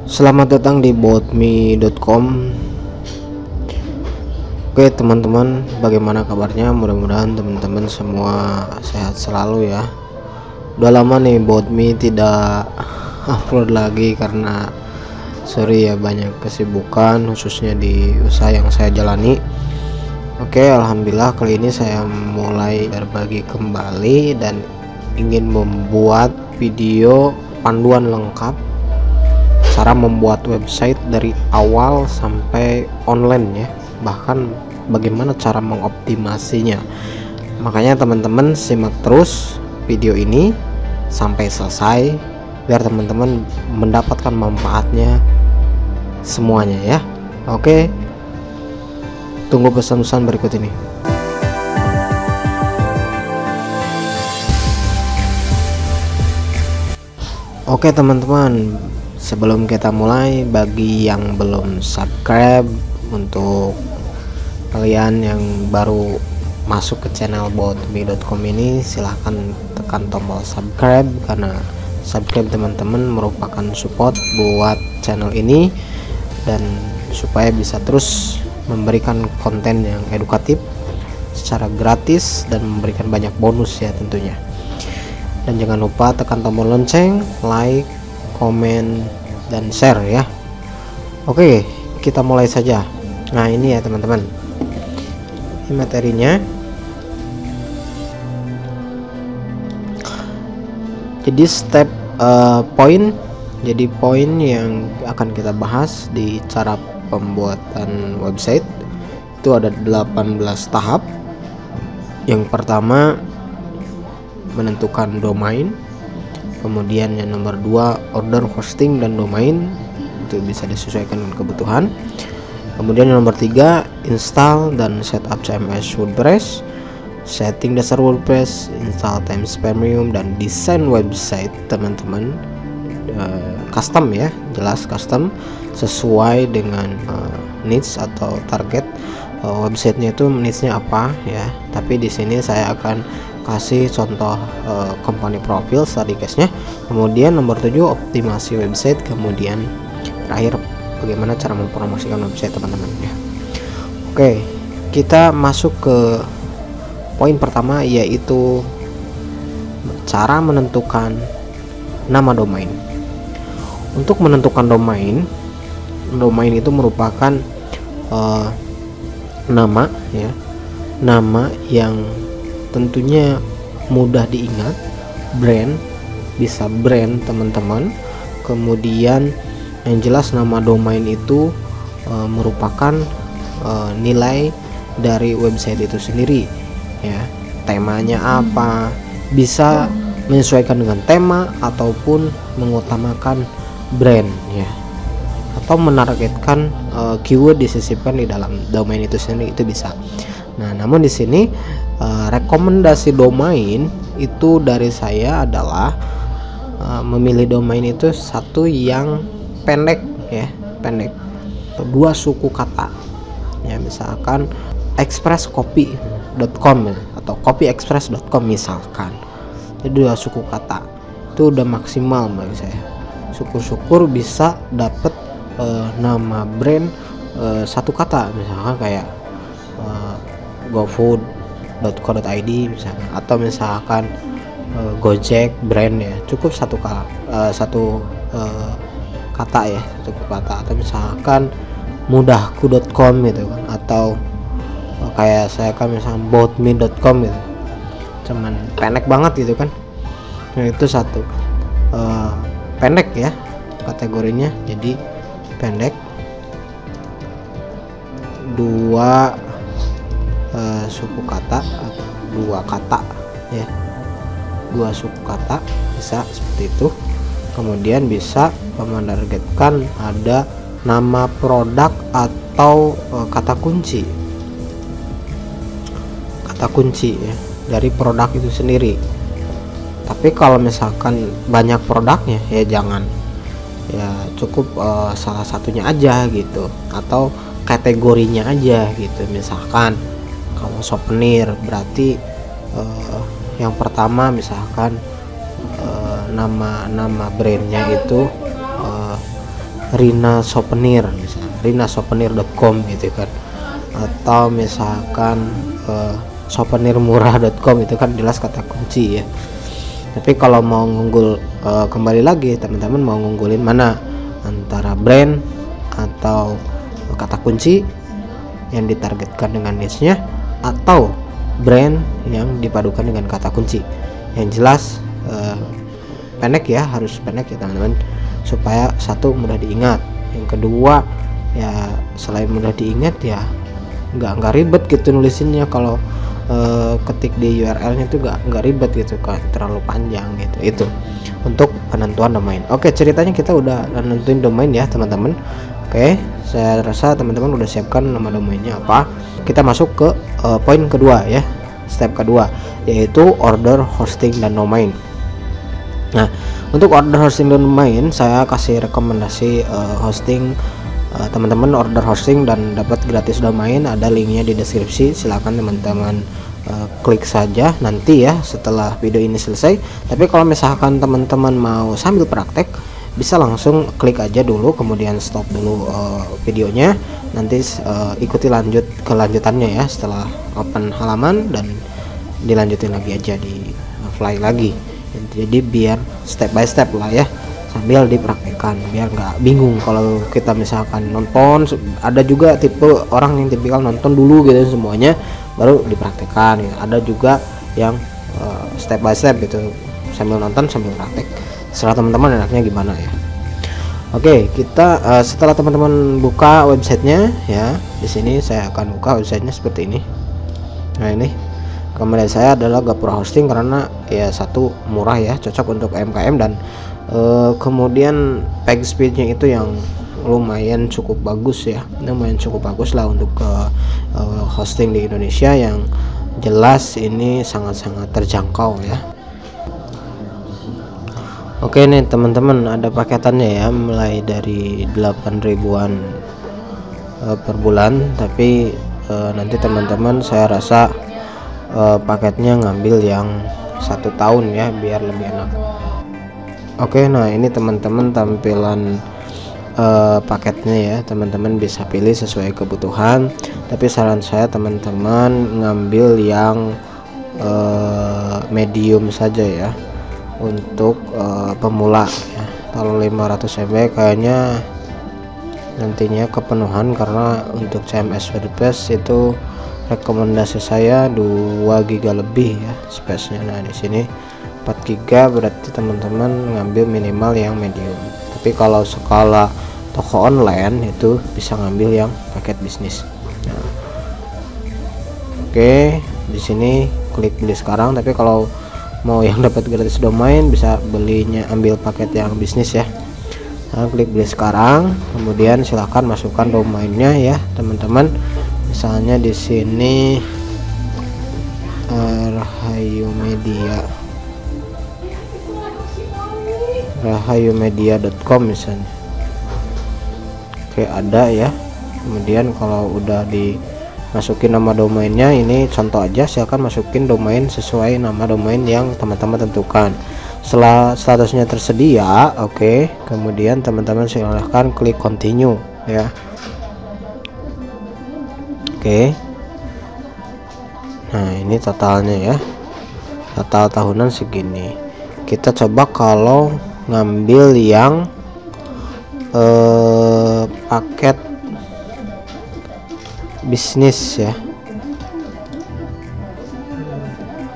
Selamat datang di boutme.com. Oke teman-teman, bagaimana kabarnya? Mudah-mudahan teman-teman semua sehat selalu ya. Udah lama nih Boutme tidak upload lagi karena sorry ya, banyak kesibukan khususnya di usaha yang saya jalani. Oke, alhamdulillah kali ini saya mulai berbagi kembali dan ingin membuat video panduan lengkap cara membuat website dari awal sampai online ya, bahkan bagaimana cara mengoptimasinya. Makanya teman-teman simak terus video ini sampai selesai biar teman-teman mendapatkan manfaatnya semuanya ya. Oke, tunggu pesan-pesan berikut ini. Oke teman-teman, sebelum kita mulai, bagi yang belum subscribe, untuk kalian yang baru masuk ke channel boutme.com ini, silahkan tekan tombol subscribe karena subscribe teman-teman merupakan support buat channel ini dan supaya bisa terus memberikan konten yang edukatif secara gratis dan memberikan banyak bonus ya tentunya. Dan jangan lupa tekan tombol lonceng, like, komen, dan share ya. Oke, kita mulai saja. Nah ini ya teman-teman, ini materinya. Jadi step poin yang akan kita bahas di cara pembuatan website itu ada 18 tahap. Yang pertama, menentukan domain. Kemudian yang nomor 2, order hosting dan domain, itu bisa disesuaikan dengan kebutuhan. Kemudian yang nomor 3, install dan setup CMS WordPress, setting dasar WordPress, install Themes Premium, dan desain website teman-teman custom ya, jelas custom sesuai dengan needs atau target websitenya itu needs-nya apa ya. Tapi di sini saya akan kasih contoh company profile study case-nya. Kemudian nomor 7, optimasi website. Kemudian terakhir, bagaimana cara mempromosikan website teman-teman ya. Oke, kita masuk ke poin pertama, yaitu cara menentukan nama domain. Untuk menentukan domain itu merupakan nama ya, nama yang tentunya mudah diingat. Brand, bisa brand teman-teman. Kemudian yang jelas nama domain itu merupakan nilai dari website itu sendiri ya. Temanya apa, bisa menyesuaikan dengan tema ataupun mengutamakan brand ya, atau menargetkan keyword disisipkan di dalam domain itu sendiri, itu bisa. Nah, namun di sini rekomendasi domain itu dari saya adalah memilih domain itu satu yang pendek ya, pendek, 2 suku kata ya, misalkan expresscopy.com atau copyexpress.com misalkan. Jadi 2 suku kata itu udah maksimal bagi saya. Syukur-syukur bisa dapet nama brand satu kata, misalkan kayak gofood.co.id misalkan, atau misalkan Gojek brand ya, cukup satu kata ya, cukup kata. Atau misalkan mudahku.com gitu kan, atau kayak saya kan misalkan boutme.com gitu, cuman pendek banget gitu kan. Nah itu satu pendek ya kategorinya, jadi pendek. 2 suku kata atau 2 kata ya, 2 suku kata bisa seperti itu. Kemudian bisa menargetkan ada nama produk atau kata kunci ya dari produk itu sendiri. Tapi kalau misalkan banyak produknya ya jangan ya, cukup salah satunya aja gitu, atau kategorinya aja gitu. Misalkan kalau souvenir berarti yang pertama misalkan nama brandnya itu Rina Souvenir, misalnya rinasouvenir.com gitu kan, atau misalkan souvenirmurah.com, itu kan jelas kata kunci ya. Tapi kalau mau ngunggul, kembali lagi teman-teman mau ngunggulin mana antara brand atau kata kunci yang ditargetkan dengan niche-nya, atau brand yang dipadukan dengan kata kunci. Yang jelas pendek ya, harus pendek ya teman-teman, supaya satu mudah diingat, yang kedua ya selain mudah diingat ya nggak ribet gitu nulisinnya. Kalau ketik di URL-nya itu nggak ribet gitu kan, terlalu panjang gitu. Itu untuk penentuan domain. Oke, ceritanya kita udah nentuin domain ya teman-teman. Oke, saya rasa teman-teman udah siapkan nama domainnya apa. Kita masuk ke poin kedua ya, step kedua, yaitu order hosting dan domain. Nah, untuk order hosting dan domain saya kasih rekomendasi hosting. Teman-teman order hosting dan dapat gratis domain, ada linknya di deskripsi, silahkan teman-teman klik saja nanti ya setelah video ini selesai. Tapi kalau misalkan teman-teman mau sambil praktek, bisa langsung klik aja dulu, kemudian stop dulu videonya, nanti ikuti kelanjutannya ya setelah open halaman, dan dilanjutin lagi aja di fly lagi. Jadi biar step by step lah ya, sambil dipraktekkan biar nggak bingung. Kalau kita misalkan nonton, ada juga tipe orang yang tipikal nonton dulu gitu semuanya baru dipraktekkan ya. Ada juga yang step by step gitu, sambil nonton sambil praktek. Setelah teman-teman enaknya gimana ya. Oke, kita setelah teman-teman buka websitenya ya, di sini saya akan buka websitenya seperti ini. Nah, ini kemudian saya adalah Gapura Hosting karena ya satu murah ya, cocok untuk UMKM, dan kemudian page speednya itu yang lumayan cukup bagus ya, lumayan cukup bagus lah untuk hosting di Indonesia, yang jelas ini sangat-sangat terjangkau ya. Oke nih teman-teman, ada paketannya ya, mulai dari 8 ribuan per bulan, tapi nanti teman-teman saya rasa paketnya ngambil yang 1 tahun ya biar lebih enak. Oke, nah ini teman-teman tampilan paketnya ya, teman-teman bisa pilih sesuai kebutuhan, tapi saran saya teman-teman ngambil yang medium saja ya untuk pemula ya. Kalau 500 MB kayaknya nantinya kepenuhan, karena untuk CMS WordPress itu rekomendasi saya 2 GB lebih ya space-nya. Nah, di sini 4 GB, berarti teman-teman ngambil minimal yang medium. Tapi kalau skala toko online itu bisa ngambil yang paket bisnis. Nah, oke, di sini klik beli sekarang. Tapi kalau mau yang dapat gratis domain bisa belinya ambil paket yang bisnis ya. Nah, klik beli sekarang, kemudian silahkan masukkan domainnya ya teman-teman. Misalnya di sini rahayumedia.com misalnya. Oke, ada ya. Kemudian kalau udah dimasukin nama domainnya, ini contoh aja, silakan masukin domain sesuai nama domain yang teman-teman tentukan. Setelah statusnya tersedia, oke, kemudian teman-teman silahkan klik continue ya. Oke, nah ini totalnya ya, total tahunan segini. Kita coba kalau ngambil yang paket bisnis ya.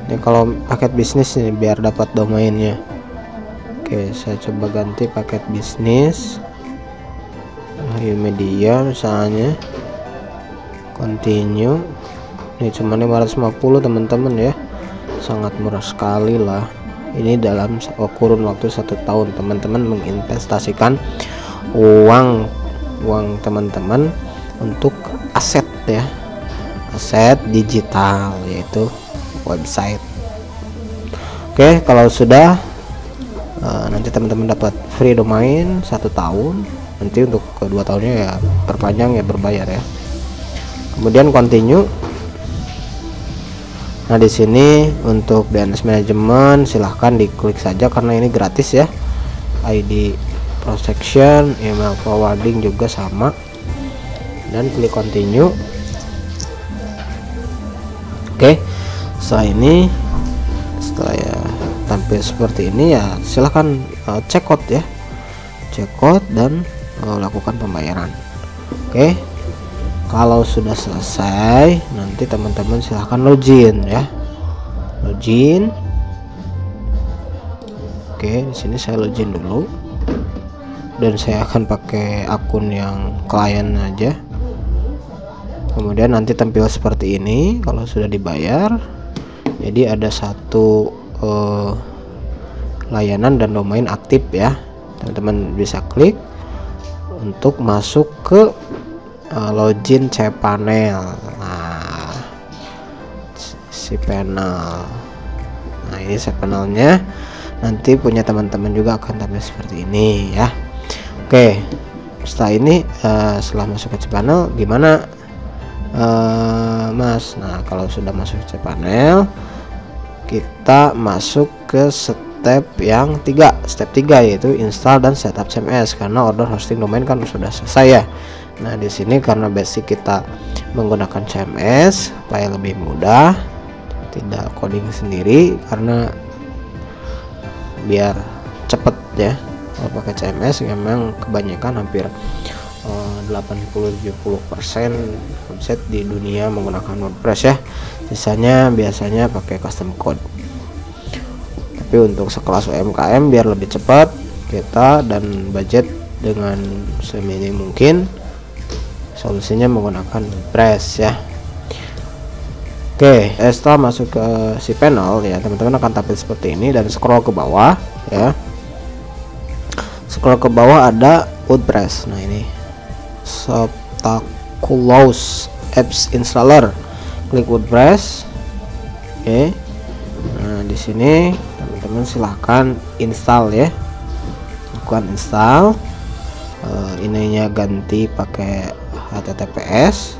Ini kalau paket bisnis ini biar dapat domainnya. Oke, saya coba ganti paket bisnis Rahayu Media misalnya, continue. Ini cuma 550 teman-teman ya, sangat murah sekali lah. Ini dalam kurun waktu 1 tahun teman-teman menginvestasikan uang teman-teman untuk aset ya, aset digital, yaitu website. Oke, kalau sudah nanti teman-teman dapat free domain 1 tahun. Nanti untuk kedua tahunnya ya perpanjang ya, berbayar ya. Kemudian continue. Nah, di sini untuk DNS management silahkan diklik saja karena ini gratis ya. ID protection, email forwarding juga sama, dan klik continue. Oke, setelah ya tampil seperti ini ya silahkan checkout ya, checkout dan lakukan pembayaran. Oke, kalau sudah selesai nanti teman-teman silahkan login ya, login. Oke, di sini saya login dulu dan saya akan pakai akun yang klien aja. Kemudian nanti tampil seperti ini kalau sudah dibayar. Jadi ada satu layanan dan domain aktif ya, teman-teman bisa klik untuk masuk ke login cPanel. Nah, cPanel. Nah, ini cPanelnya. Nanti punya teman-teman juga akan tampil seperti ini ya. Oke, setelah ini setelah masuk ke cPanel gimana Mas? Nah, kalau sudah masuk ke cPanel kita masuk ke step yang step 3 yaitu install dan setup CMS, karena order hosting domain kan sudah selesai ya. Nah, di sini karena basic kita menggunakan CMS supaya lebih mudah, tidak coding sendiri, karena biar cepet ya. Kalau pakai CMS memang kebanyakan hampir 80-70% website di dunia menggunakan WordPress ya. Sisanya biasanya pakai custom code. Tapi untuk sekelas UMKM biar lebih cepat kita dan budget dengan seminim mungkin, solusinya menggunakan WordPress ya. Oke, setelah masuk ke si panel ya, teman-teman akan tampil seperti ini dan scroll ke bawah ya. Scroll ke bawah ada WordPress. Nah, ini Spectaculous Apps Installer. Klik WordPress. Oke. Nah, di sini teman-teman silahkan install ya. Lakukan install. Ininya ganti pakai HTTPS.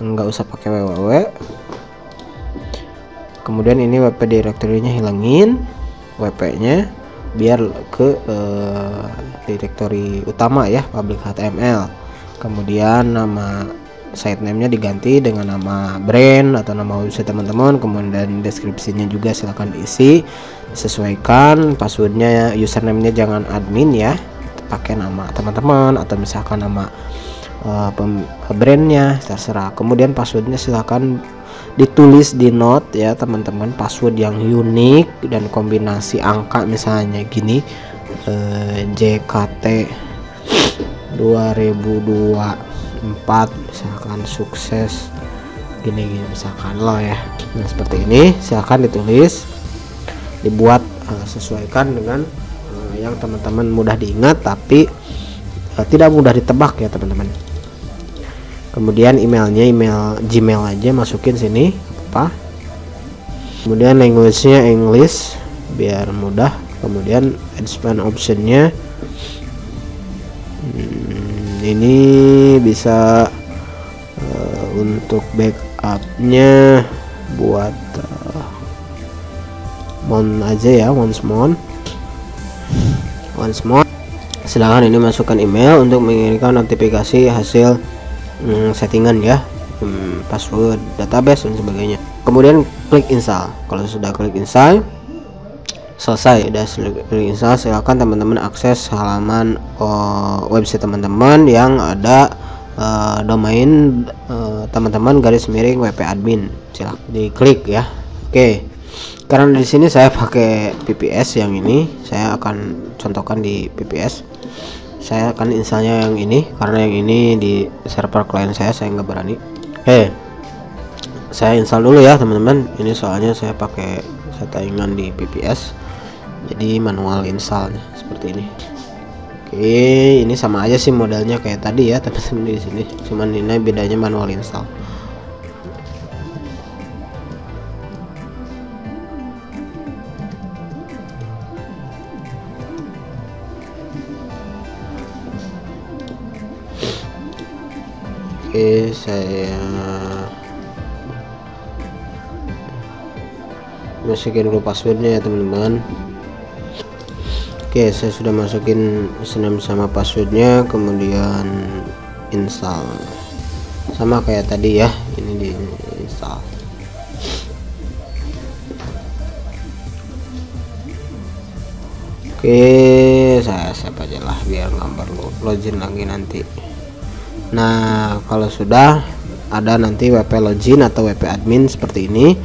Enggak usah pakai www. Kemudian ini WP directory-nya hilangin WP-nya biar ke directory utama ya, public HTML. Kemudian nama site name-nya diganti dengan nama brand atau nama website teman-teman. Kemudian deskripsinya juga silahkan diisi, sesuaikan passwordnya, username-nya jangan admin ya, pakai nama teman-teman atau misalkan nama brandnya terserah. Kemudian passwordnya silahkan ditulis di note ya teman-teman, password yang unik dan kombinasi angka, misalnya gini JKT 2024 misalkan sukses gini misalkan lo ya. Nah, seperti ini silahkan ditulis, dibuat sesuaikan dengan yang teman-teman mudah diingat tapi tidak mudah ditebak ya teman-teman. Kemudian emailnya email Gmail aja masukin sini apa. Kemudian language-nya English biar mudah. Kemudian expand optionnya ini bisa untuk backupnya buat mount aja ya, once more. Silahkan ini masukkan email untuk mengirimkan notifikasi hasil settingan ya, password, database dan sebagainya. Kemudian klik install. Kalau sudah klik install selesai, udah klik install, silakan teman-teman akses halaman website teman-teman yang ada domain teman-teman _ WP admin. Silahkan diklik ya. Oke, karena di sini saya pakai PPS yang ini, saya akan contohkan di PPS. Saya akan installnya yang ini karena yang ini di server klien saya nggak berani. Oke, saya install dulu ya teman-teman. Ini soalnya saya pakai settingan di PPS, jadi manual installnya seperti ini. Oke, ini sama aja sih modelnya kayak tadi ya teman-teman di sini, cuman ini bedanya manual install. Oke, saya masukin dulu passwordnya ya teman-teman. Oke, saya sudah masukin username sama passwordnya, kemudian install sama kayak tadi ya, ini di install. Oke, saya save aja lah biar nggak perlu login lagi nanti. Nah, kalau sudah ada nanti WP login atau WP admin seperti ini,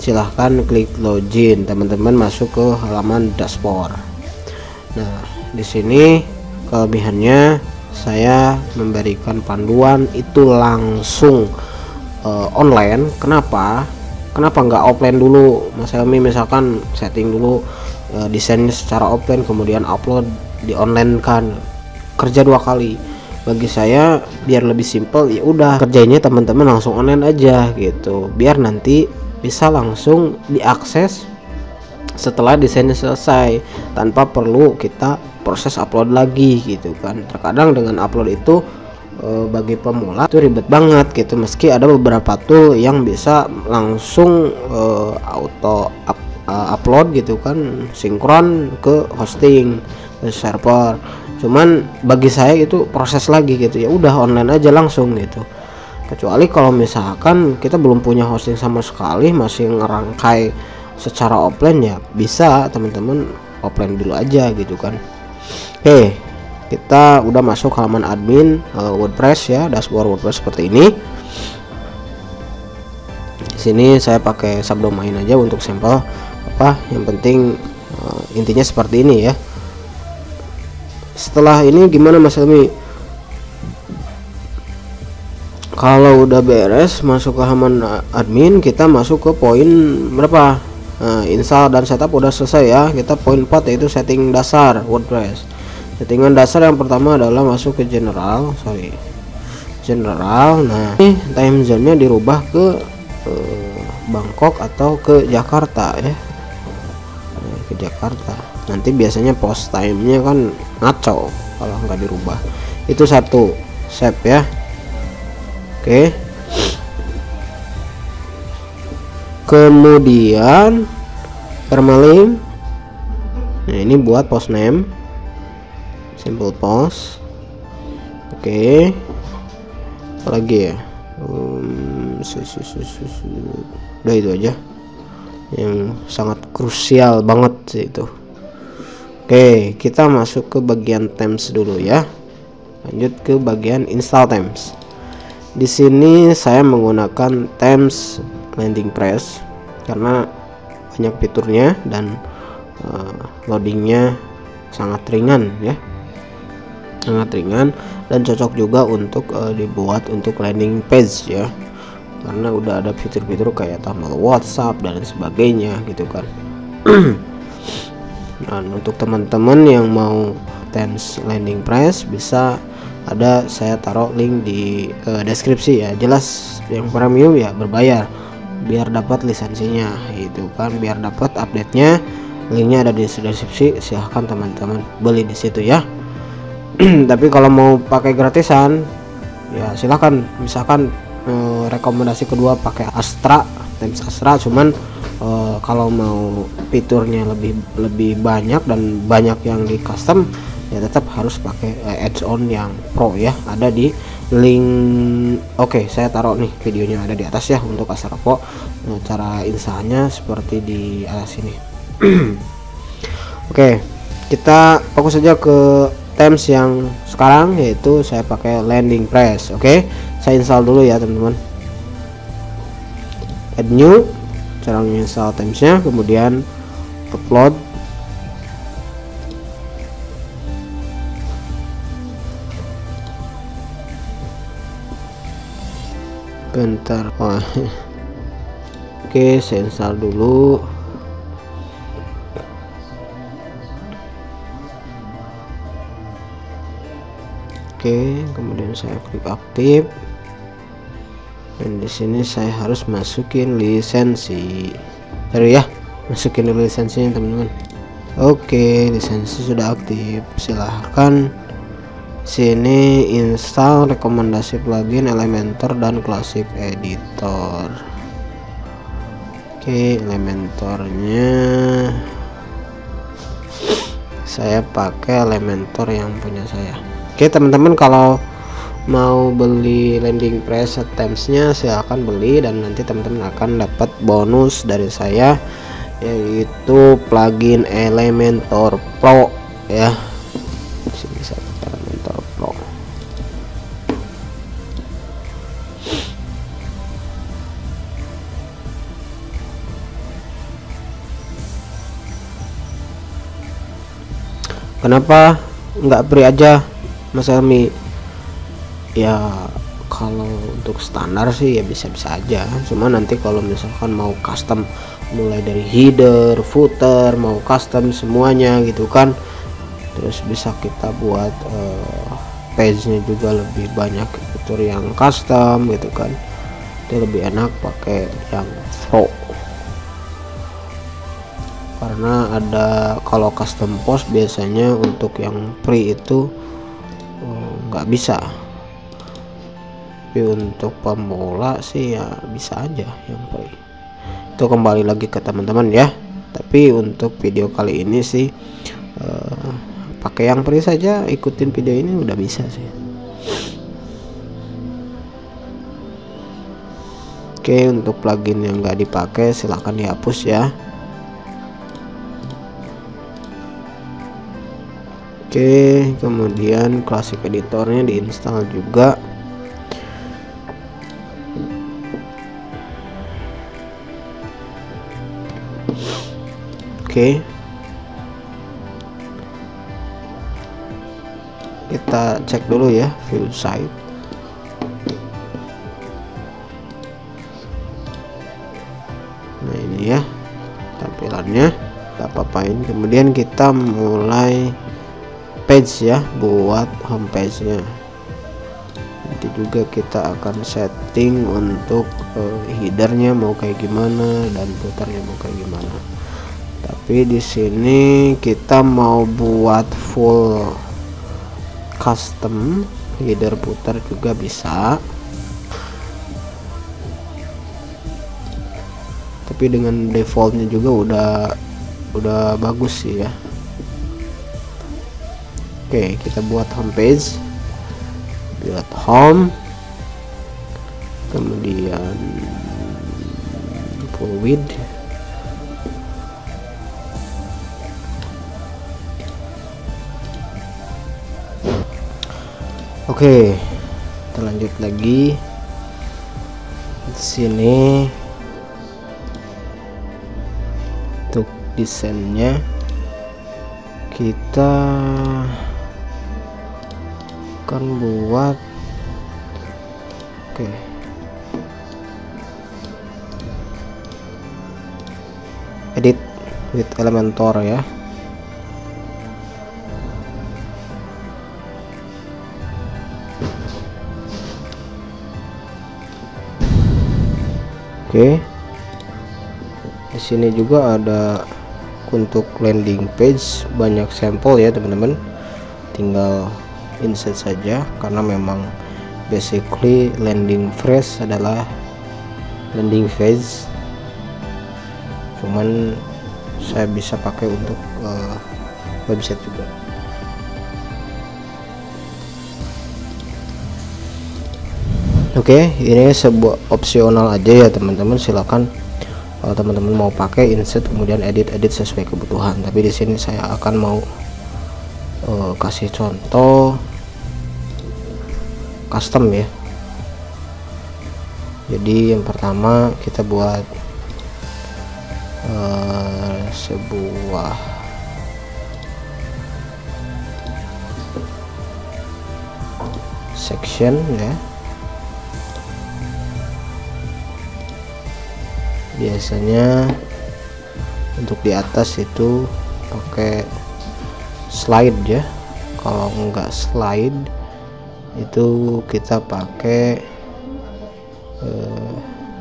silahkan klik login, teman-teman masuk ke halaman dashboard. Nah, di sini kelebihannya saya memberikan panduan itu langsung online. Kenapa nggak offline dulu, Mas Helmi? Misalkan setting dulu desainnya secara offline, kemudian upload di online kan, kerja 2 kali. Bagi saya biar lebih simple, ya udah kerjanya teman-teman langsung online aja gitu, biar nanti bisa langsung diakses setelah desainnya selesai tanpa perlu kita proses upload lagi gitu kan. Terkadang dengan upload itu bagi pemula itu ribet banget gitu, meski ada beberapa tool yang bisa langsung auto upload gitu kan, sinkron ke hosting, ke server. Cuman bagi saya itu proses lagi gitu, ya udah online aja langsung gitu. Kecuali kalau misalkan kita belum punya hosting sama sekali, masih ngerangkai secara offline, ya bisa teman-teman offline dulu aja gitu kan. Oke, kita udah masuk halaman admin WordPress ya, dashboard WordPress seperti ini. Di sini saya pakai subdomain aja untuk sampel, yang penting intinya seperti ini ya. Setelah ini gimana Mas Helmi? Kalau udah beres masuk ke halaman admin, kita masuk ke poin berapa? Install dan setup udah selesai ya. Kita poin 4 yaitu setting dasar WordPress. Settingan dasar yang pertama adalah masuk ke general. Nah, ini time zone-nya dirubah ke Bangkok atau ke Jakarta ya. Ke Jakarta. Nanti biasanya post time-nya kan ngaco kalau nggak dirubah. Itu satu, save ya. Oke. Kemudian permalink. Nah, ini buat post name, simple post. Oke. Apalagi ya, udah itu aja yang sangat krusial banget sih itu. Oke, kita masuk ke bagian themes dulu ya. Lanjut ke bagian install themes. Di sini saya menggunakan themes landing press karena banyak fiturnya dan loadingnya sangat ringan ya, sangat ringan, dan cocok juga untuk dibuat untuk landing page ya, karena udah ada fitur-fitur kayak tambah WhatsApp dan sebagainya gitu kan. Dan untuk teman-teman yang mau themes landing press, bisa ada, saya taruh link di deskripsi ya. Jelas yang premium ya berbayar biar dapat lisensinya gitu kan, biar dapat update-nya. Linknya ada di deskripsi, silahkan teman-teman beli di situ ya. Tapi kalau mau pakai gratisan ya silahkan. Misalkan rekomendasi kedua pakai Astra, themes Astra, cuman kalau mau fiturnya lebih banyak dan banyak yang di custom, ya tetap harus pakai add-on yang pro ya. Ada di link, oke, saya taruh nih videonya ada di atas ya untuk Astra Pro. Cara installnya seperti di atas ini. Oke, kita fokus saja ke themes yang sekarang, yaitu saya pakai landing press. Oke, saya install dulu ya teman-teman. Add new, cara install themesnya, kemudian upload. Bentar, oke, saya install dulu. Oke, kemudian saya klik aktif, dan di sini saya harus masukin lisensi. Sorry ya, masukin dulu lisensinya teman-teman. Oke, lisensi sudah aktif. Silahkan sini install rekomendasi plugin Elementor dan Classic Editor. Oke, Elementornya saya pakai Elementor yang punya saya. Oke teman-teman, kalau mau beli landing page attempts-nya silahkan beli, dan nanti teman-teman akan dapat bonus dari saya, yaitu plugin Elementor Pro ya. Sini saya pakai Elementor Pro. Kenapa nggak free aja Mas Helmi? Ya kalau untuk standar sih ya bisa-bisa aja, cuma nanti kalau misalkan mau custom mulai dari header, footer, mau custom semuanya gitu kan, terus bisa kita buat page-nya juga lebih banyak fitur yang custom gitu kan, itu lebih enak pakai yang Pro, karena ada kalau custom post biasanya untuk yang free itu nggak bisa, tapi untuk pemula sih ya bisa aja yang free. Itu kembali lagi ke teman-teman ya, tapi untuk video kali ini sih pakai yang free saja, ikutin video ini udah bisa sih. Oke, untuk plugin yang nggak dipakai silahkan dihapus ya. Oke, kemudian Classic editornya diinstal juga. Oke, kita cek dulu ya view site. Nah ini ya tampilannya, kita apa-apain. Kemudian kita mulai page ya, buat homepage nya. Nanti juga kita akan setting untuk headernya mau kayak gimana dan footernya mau kayak gimana. Tapi di sini kita mau buat full custom header footer juga bisa, tapi dengan defaultnya juga udah bagus sih ya. Oke, kita buat homepage, buat home, kemudian full width. Oke, kita lanjut lagi. Di sini untuk desainnya kita akan buat edit with Elementor ya. Oke, di sini juga ada untuk landing page banyak sampel ya teman-teman, tinggal insert saja, karena memang basically landing phrase adalah landing page, cuman saya bisa pakai untuk website juga. Oke, ini sebuah opsional aja ya teman-teman, silakan kalau teman-teman mau pakai insert kemudian edit sesuai kebutuhan. Tapi di sini saya akan mau kasih contoh custom ya. Jadi yang pertama kita buat sebuah section ya. Biasanya untuk di atas itu pakai slide ya, kalau enggak slide itu kita pakai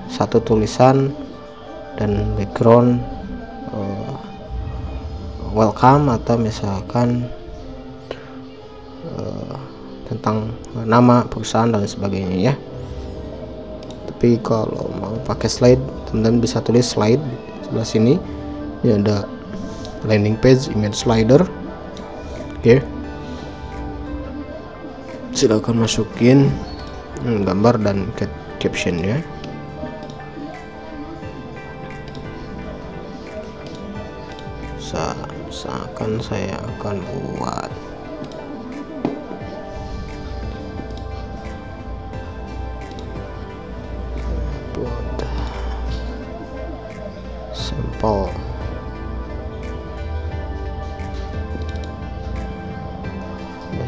satu tulisan dan background welcome, atau misalkan tentang nama perusahaan dan sebagainya ya. Tapi kalau mau pakai slide, teman-teman bisa tulis slide sebelah sini. Ini ada landing page, image slider, Oke, silakan masukin gambar dan captionnya. Misalkan saya akan buat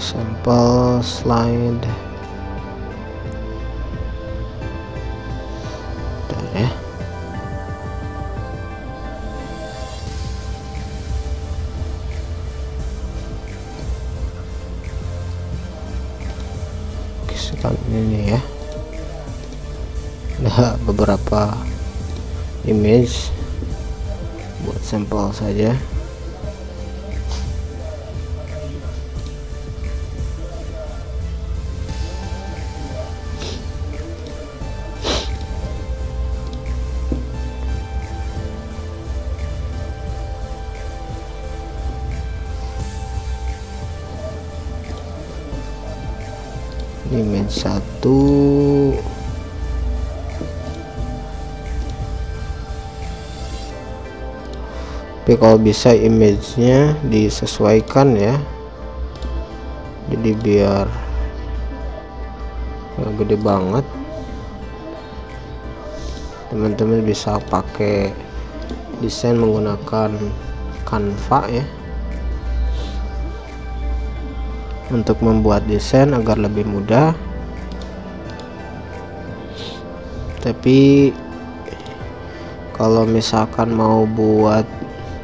sampel slide ya. Ini ya, ada beberapa image buat sampel saja. Image 1, tapi kalau bisa image-nya disesuaikan ya, jadi biar nggak gede banget. Teman-teman bisa pakai desain menggunakan Canva ya, untuk membuat desain agar lebih mudah. Tapi kalau misalkan mau buat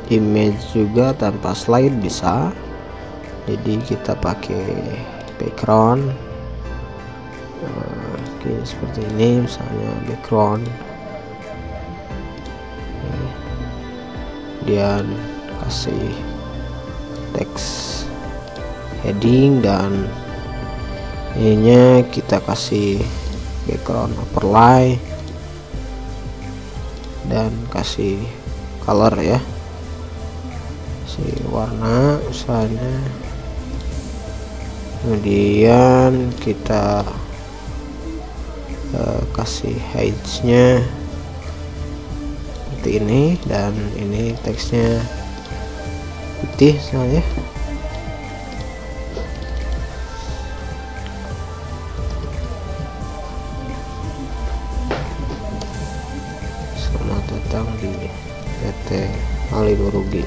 image juga tanpa slide bisa, jadi kita pakai background. Oke, seperti ini misalnya background, kemudian kasih teks heading, dan ininya kita kasih background overlay dan kasih color ya, si warna misalnya. Kemudian kita kasih height-nya seperti ini, dan ini teksnya putih misalnya. Selamat datang di PT Alindo Rugi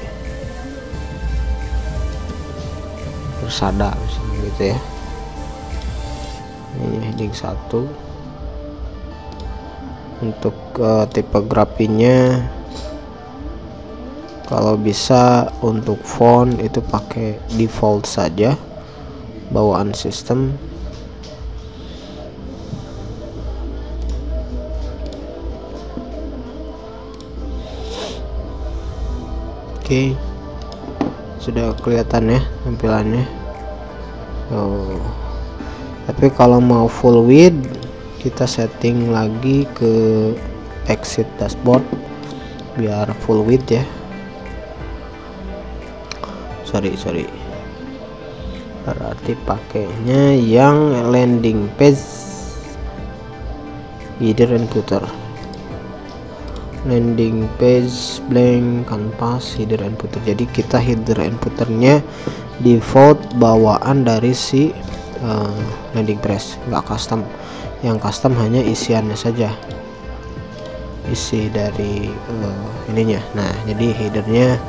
Persada misalnya gitu ya. Ini heading 1. Untuk tipografinya kalau bisa untuk font itu pakai default saja, bawaan sistem. Oke, sudah kelihatan ya tampilannya. Tapi kalau mau full width, kita setting lagi ke exit dashboard biar full width ya. Sorry, berarti pakainya yang landing page, header and footer. Landing page blank, canvas, header and footer. Jadi kita header and footernya default bawaan dari si landing page, nggak custom. Yang custom hanya isiannya saja, isi dari ininya. Nah, jadi headernya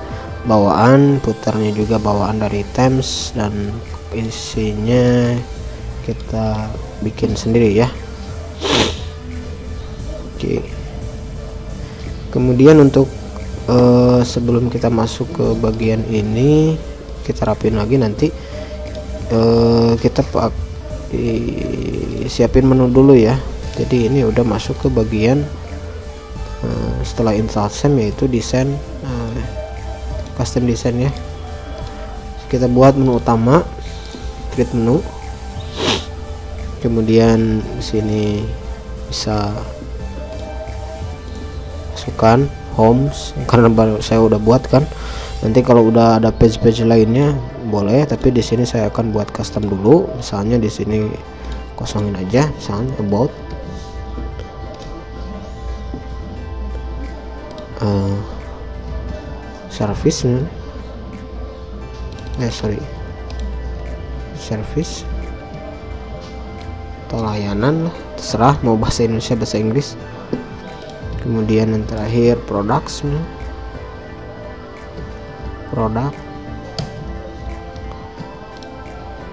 bawaan, footernya juga bawaan dari Thames, dan isinya kita bikin sendiri ya. Oke. Kemudian untuk sebelum kita masuk ke bagian ini, kita rapin lagi nanti. Kita siapin menu dulu ya. Jadi ini udah masuk ke bagian setelah install SEM, yaitu desain, custom design ya. Kita buat menu utama, create menu. Kemudian di sini bisa masukkan homes karena baru saya udah buat kan. Nanti kalau udah ada page-page lainnya boleh, tapi di sini saya akan buat custom dulu. Misalnya di sini kosongin aja, misalnya about, service, service atau layanan lah, terserah mau bahasa Indonesia bahasa Inggris. Kemudian yang terakhir products, produk,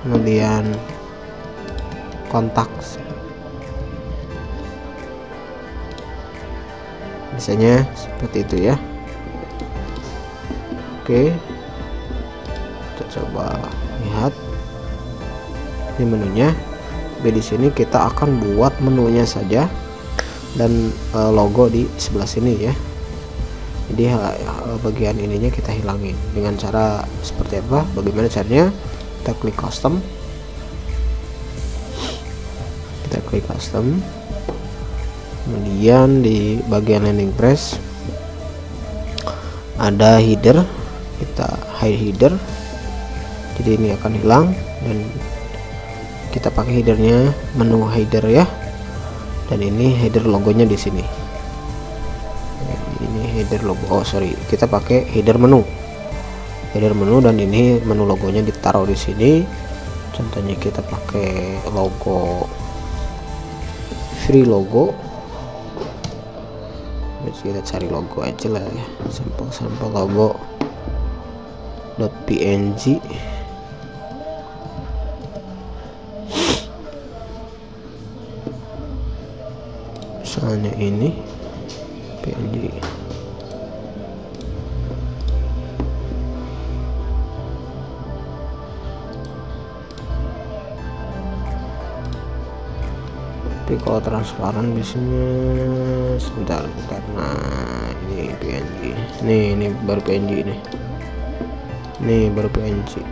kemudian kontak, biasanya seperti itu ya. Oke, kita coba lihat ini menunya. Di sini kita akan buat menunya saja dan logo di sebelah sini ya. Jadi bagian ininya kita hilangin dengan cara seperti apa? Bagaimana caranya? Kita klik custom, kemudian di bagian landing page ada header, kita hide header, jadi ini akan hilang dan kita pakai headernya menu header ya. Dan ini header logonya di sini. Ini header logo. Oh sorry, kita pakai header menu. Dan ini menu logonya ditaruh di sini. Contohnya kita pakai logo free logo. Kita cari logo aja lah ya, sampel logo .png. Misalnya ini PNG. Tapi kalau transparan biasanya sebentar. Nah ini PNG, ini baru PNG ini baru PNG.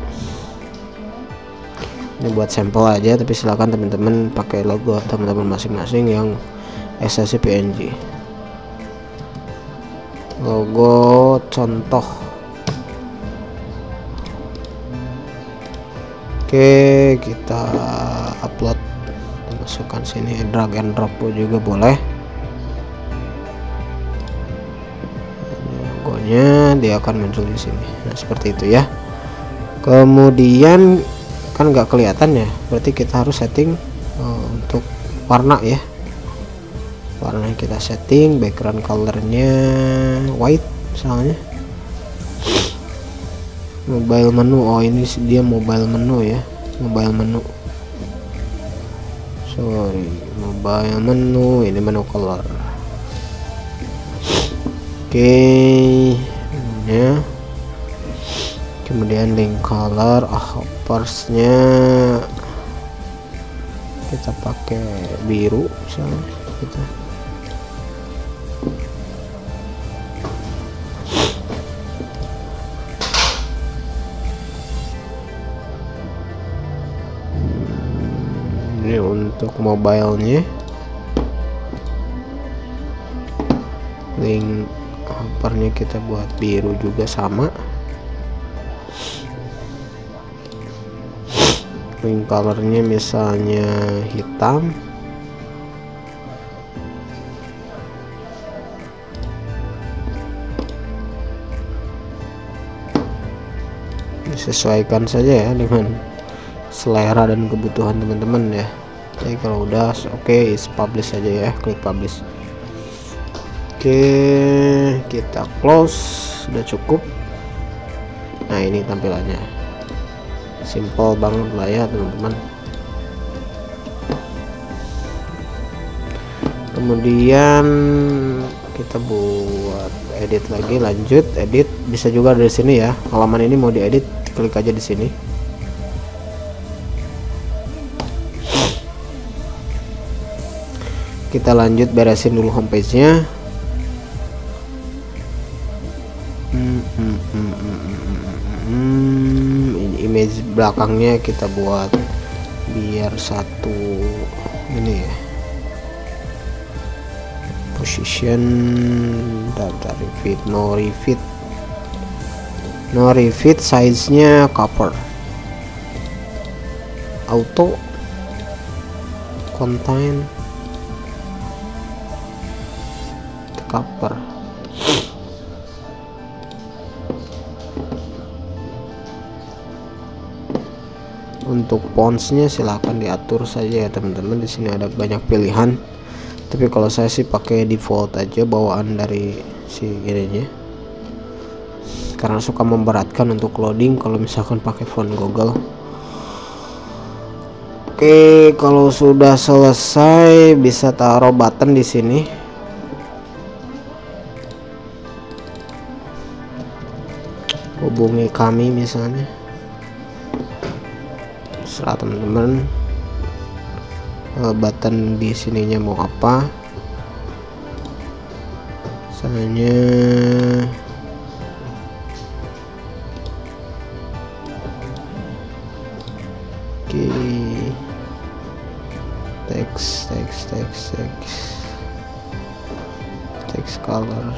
Ini buat sampel aja, tapi silakan teman-teman pakai logo teman-teman masing-masing yang SSC PNG. Logo contoh. Oke, kita upload, masukkan sini, drag and drop juga boleh. Logonya dia akan muncul di sini. Nah seperti itu ya. Kemudian kan nggak kelihatan ya, berarti kita harus setting untuk warna ya. Warna kita setting, background colornya white misalnya. Mobile menu, oh ini dia mobile menu ya, mobile menu, mobile menu, ini menu color. Oke ya. Kemudian link color, hoppersnya kita pakai biru misalnya gitu. Ini untuk mobilenya, link hoppernya kita buat biru juga sama. Link colornya misalnya hitam. Disesuaikan saja ya dengan selera dan kebutuhan teman-teman ya. Jadi kalau udah oke, publish aja ya, klik publish. Oke, kita close, sudah cukup. Nah ini tampilannya, simple banget lah ya teman-teman. Kemudian kita buat edit lagi, lanjut edit, bisa juga dari sini ya. Halaman ini mau diedit, klik aja di sini. Kita lanjut beresin dulu homepage-nya. Image belakangnya kita buat biar satu ini ya, position, data refit, no refit. no refit, size nya cover, auto contain cover. Untuk fontsnya silahkan diatur saja ya teman-teman. Di sini ada banyak pilihan, tapi kalau saya sih pakai default aja bawaan dari si ininya, karena suka memberatkan untuk loading kalau misalkan pakai font Google. Oke, kalau sudah selesai bisa taruh button di sini. Hubungi kami misalnya, serah teman-teman. Button di sininya mau apa, misalnya oke, text color,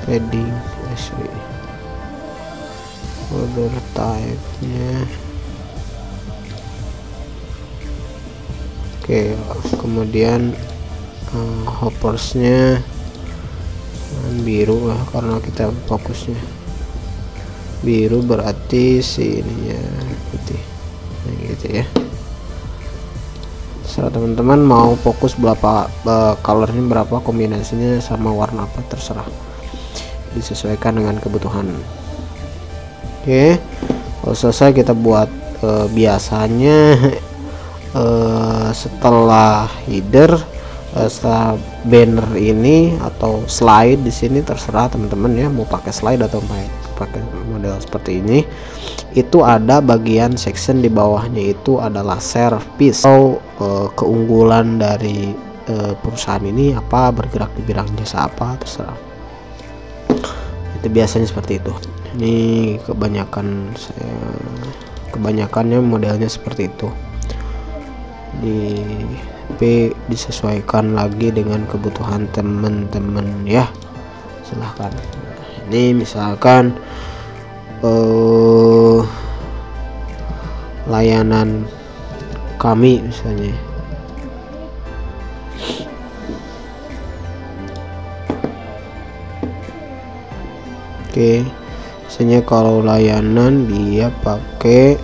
padding, border type nya oke, kemudian hoppersnya biru lah karena kita fokusnya biru, berarti si ininya putih, nah, gitu ya. Serah teman-teman mau fokus berapa, colornya berapa, kombinasinya sama warna apa, terserah, disesuaikan dengan kebutuhan. Oke, kalau selesai kita buat biasanya setelah header, setelah banner ini atau slide di sini terserah teman-teman ya, mau pakai slide atau pakai model seperti ini. Itu ada bagian section di bawahnya, itu adalah service atau keunggulan dari perusahaan ini apa, bergerak di bidang jasa apa, terserah. Itu biasanya seperti itu. Ini kebanyakannya modelnya seperti itu. Tapi disesuaikan lagi dengan kebutuhan teman-teman ya, silahkan. Ini misalkan layanan kami misalnya, oke, misalnya kalau layanan dia pakai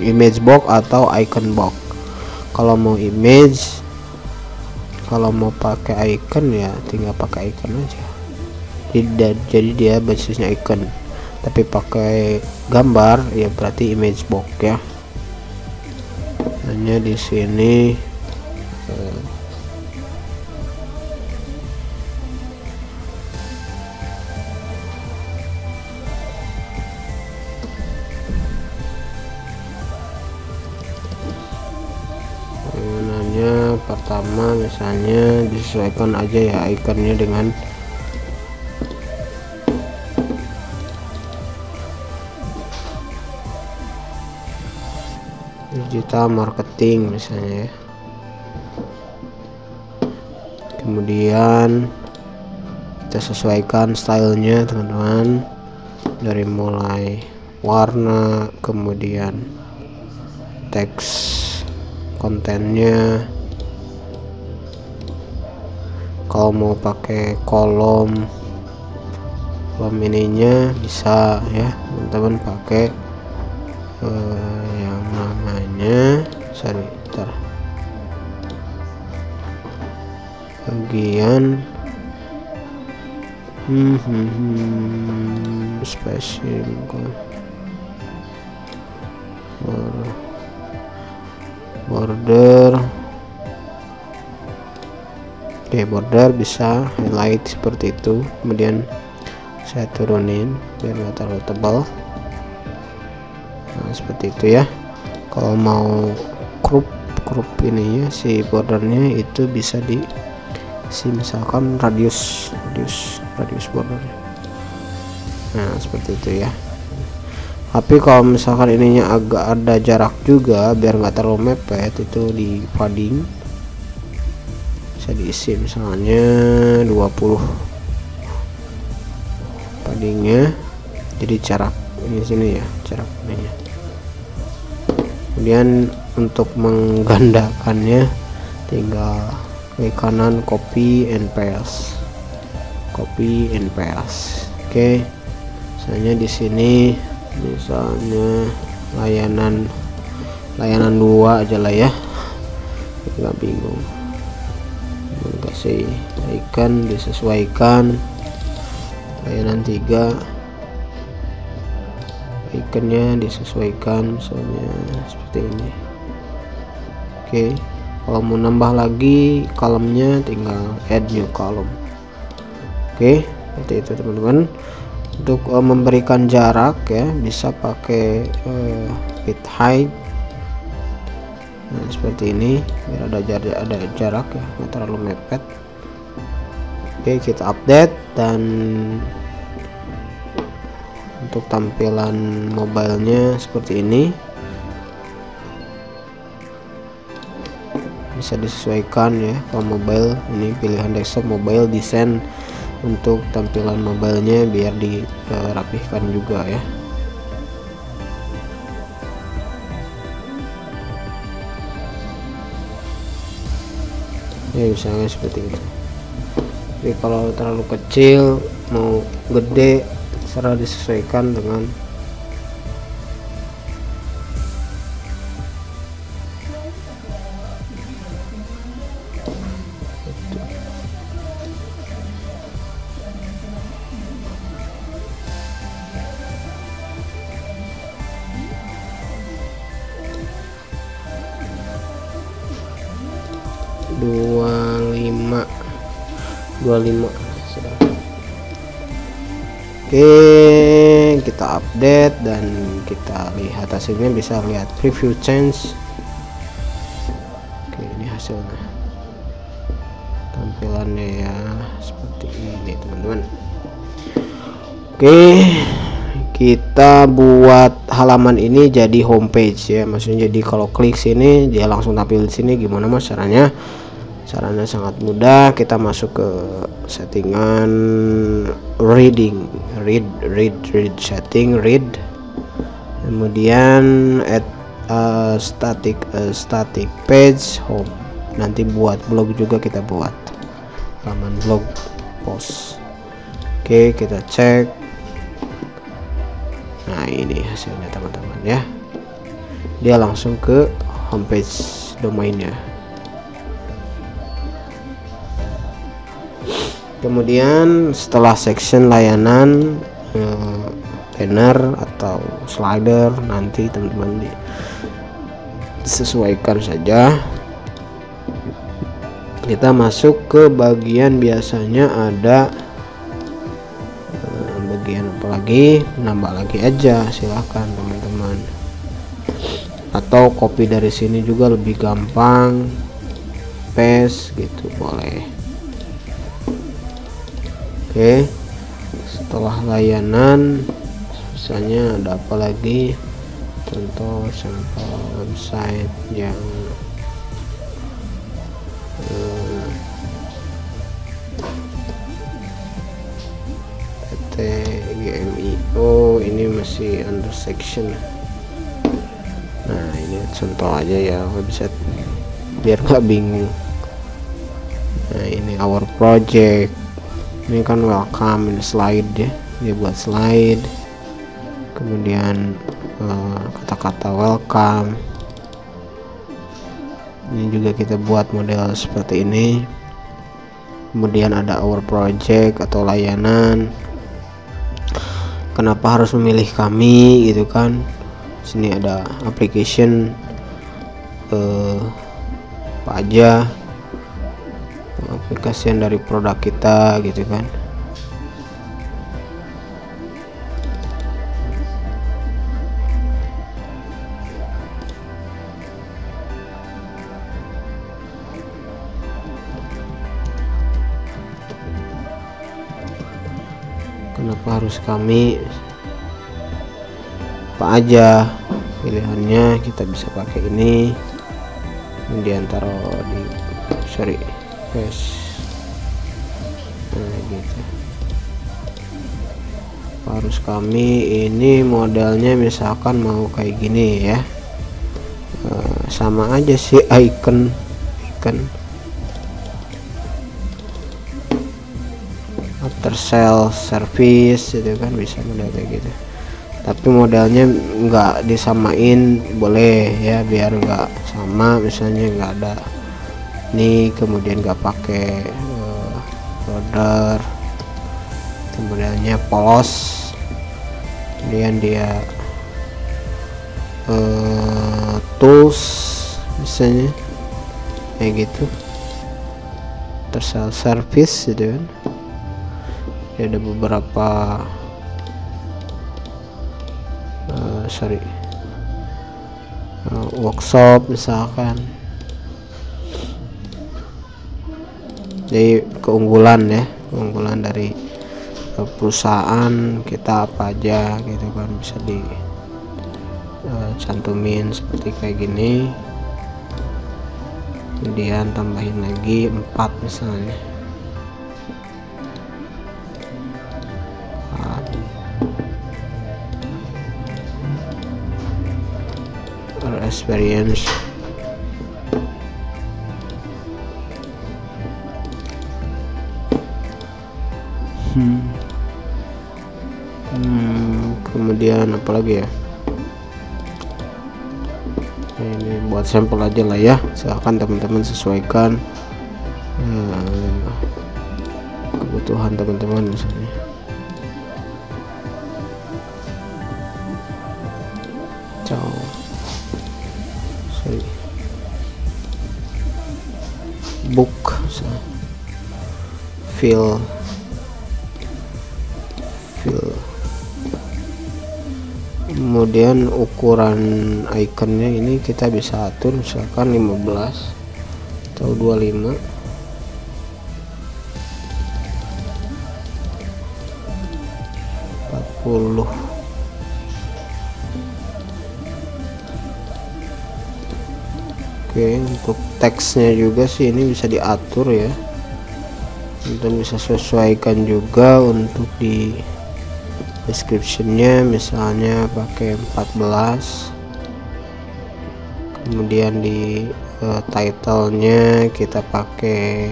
image box atau icon box. Kalau mau image, kalau mau pakai icon ya tinggal pakai icon aja. Jadi dia basisnya icon, tapi pakai gambar ya berarti image box ya. Hanya di sini pertama misalnya disesuaikan aja ya ikonnya dengan digital marketing misalnya ya. Kemudian kita sesuaikan stylenya teman-teman, dari mulai warna, kemudian teks kontennya. Kalau mau pakai kolom ininya bisa ya teman-teman, pakai yang namanya bagian spacing border. Oke, border bisa highlight seperti itu, kemudian saya turunin biar nggak terlalu tebal. Nah, seperti itu ya. Kalau mau crop ininya si bordernya itu bisa di misalkan radius bordernya. Nah, seperti itu ya. Tapi kalau misalkan ininya agak ada jarak juga biar nggak terlalu mepet, itu di padding bisa diisi misalnya 20 paddingnya, jadi jarak ini sini ya, jarak ininya. Kemudian untuk menggandakannya tinggal klik kanan copy and paste, Oke, misalnya di sini misalnya layanan 2 aja lah ya, nggak bingung. Kasih icon disesuaikan, layanan 3 ikonnya disesuaikan misalnya seperti ini. Oke, kalau mau nambah lagi kolomnya tinggal add new column. Oke, seperti itu teman-teman. Untuk memberikan jarak ya bisa pakai width height. Nah, seperti ini biar ada jarak ya, nggak terlalu mepet. Oke, kita update, dan untuk tampilan mobilenya seperti ini, bisa disesuaikan ya. Kalau mobile ini pilihan desktop, mobile desain untuk tampilan mobilenya biar dirapihkan juga ya. Ya misalnya seperti itu. Jadi kalau terlalu kecil mau gede serah disesuaikan dengan dua lima sudah. Oke, kita update dan kita lihat hasilnya, bisa lihat preview change. Oke, ini hasilnya, tampilannya ya seperti ini teman-teman. Oke, kita buat halaman ini jadi homepage ya, maksudnya jadi kalau klik sini dia langsung tampil di sini. Gimana mas caranya? Caranya sangat mudah. Kita masuk ke settingan read setting, kemudian add static page home. Nanti buat blog juga, kita buat halaman blog post. Oke, kita cek. Nah, ini hasilnya teman-teman ya, dia langsung ke homepage domainnya. Kemudian setelah section layanan, banner atau slider, nanti teman-teman disesuaikan saja. Kita masuk ke bagian, biasanya ada bagian apa lagi, nambah lagi aja, silahkan teman-teman, atau copy dari sini juga lebih gampang, paste gitu boleh. Oke, setelah layanan misalnya ada apa lagi, contoh sampel website yang GMIO, ini masih under section. Nah, ini contoh aja ya website biar nggak bingung. Nah, ini our project, ini kan welcome, ini slide ya, dia buat slide, kemudian kata-kata welcome, ini juga kita buat model seperti ini. Kemudian ada our project atau layanan, kenapa harus memilih kami gitu kan. Sini ada application apa aja, aplikasian dari produk kita gitu kan. Kenapa harus kami, apa aja pilihannya. Kita bisa pakai ini, kemudian taruh di paste. Nah gitu. Harus kami ini modelnya misalkan mau kayak gini ya, sama aja sih icon after sale service itu kan bisa model kayak gitu, tapi modelnya nggak disamain boleh ya, biar nggak sama. Misalnya nggak ada nih, kemudian nggak pakai border, modelnya polos, kemudian dia tools misalnya kayak gitu, tersel service gitu kan. Dia ada beberapa workshop misalkan. Jadi keunggulan dari perusahaan kita apa aja gitu kan, bisa dicantumin seperti kayak gini. Kemudian tambahin lagi 4 misalnya. Experience kemudian apa lagi ya, ini buat sampel aja lah ya, silahkan teman-teman sesuaikan kebutuhan teman-teman. Misalnya book fill kemudian ukuran ikonnya ini kita bisa atur, misalkan 15 atau 25. Oke, untuk teksnya juga sih ini bisa diatur ya, dan bisa sesuaikan juga untuk di descriptionnya, misalnya pakai 14, kemudian di titlenya kita pakai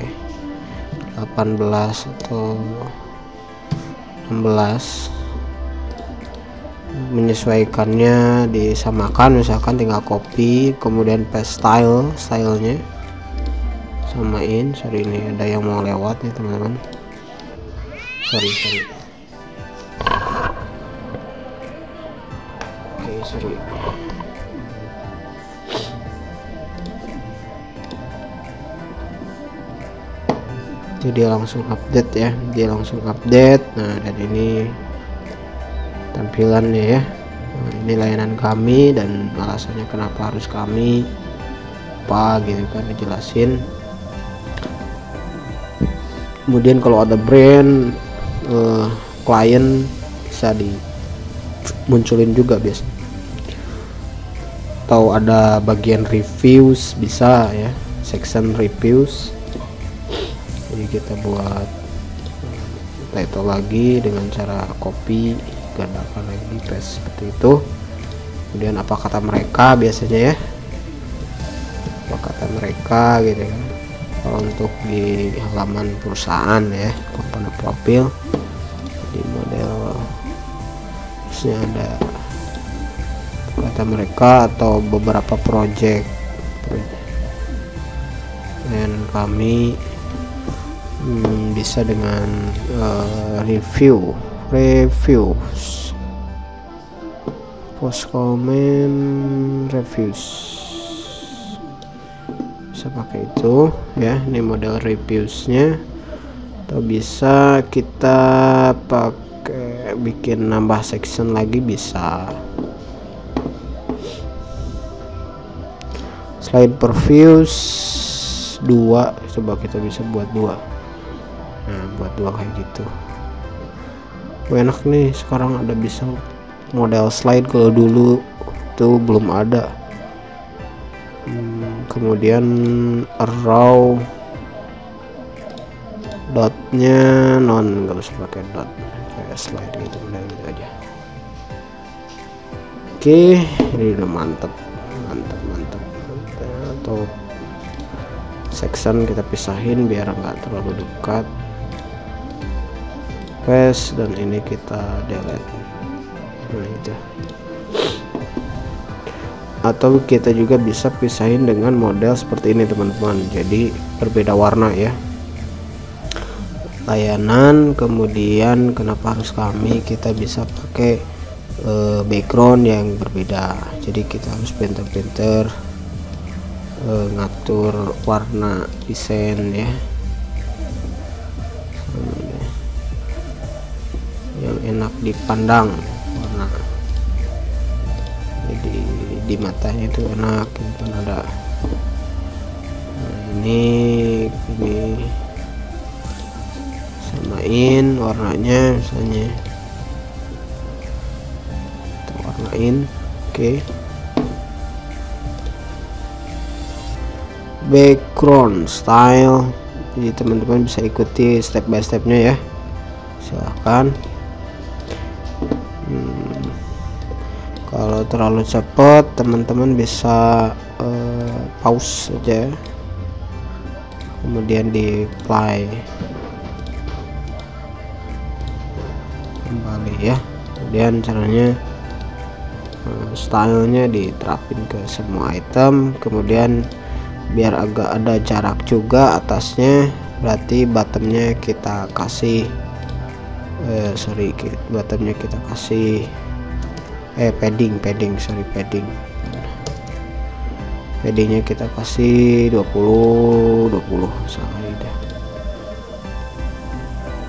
18 atau 16. Menyesuaikannya disamakan, misalkan tinggal copy kemudian paste stylenya samain. Sorry, ini ada yang mau lewat nih teman-teman, sorry. Oke, sorry. Jadi dia langsung update ya, nah dan ini tampilannya ya. Nah, ini layanan kami dan alasannya kenapa harus kami apa gitu kan, dijelasin. Kemudian kalau ada brand klien bisa dimunculin juga biasanya, atau ada bagian reviews bisa ya, section reviews. Jadi kita buat title lagi dengan cara copy, gandakan lagi, paste seperti itu. Kemudian apa kata mereka biasanya ya, apa kata mereka gitu kan. Kalau untuk di halaman perusahaan ya, komponen profil di model harusnya ada kata mereka atau beberapa project. Dan kami bisa dengan reviews, post comment reviews, bisa pakai itu ya. Ini model reviewsnya, atau bisa kita pakai bikin nambah section lagi bisa. Slide previews 2, coba kita bisa buat 2. Nah, buat 2 kayak gitu. Enak nih, sekarang ada bisa model slide kalau dulu itu belum ada. Kemudian arrow dotnya nggak usah pakai dot, kayak slide gitu, udah gitu aja. Oke, ini udah mantep. Atau section kita pisahin biar nggak terlalu dekat, paste, dan ini kita delete. Nah itu. Atau kita juga bisa pisahin dengan model seperti ini teman-teman, jadi berbeda warna ya. Layanan, kemudian kenapa harus kami, kita bisa pakai background yang berbeda, jadi kita harus pinter-pinter ngatur warna desain ya, yang enak dipandang warna, jadi di matanya itu enak gitu. Ada ini samain warnanya, misalnya kita warnain. Oke. Background style, jadi teman-teman bisa ikuti step by stepnya ya, silahkan. Kalau terlalu cepat teman-teman bisa pause saja, kemudian di apply kembali ya. Kemudian caranya stylenya diterapin ke semua item, kemudian biar agak ada jarak juga atasnya, berarti bottomnya kita kasih bottomnya kita kasih paddingnya kita kasih 20 misalnya dah.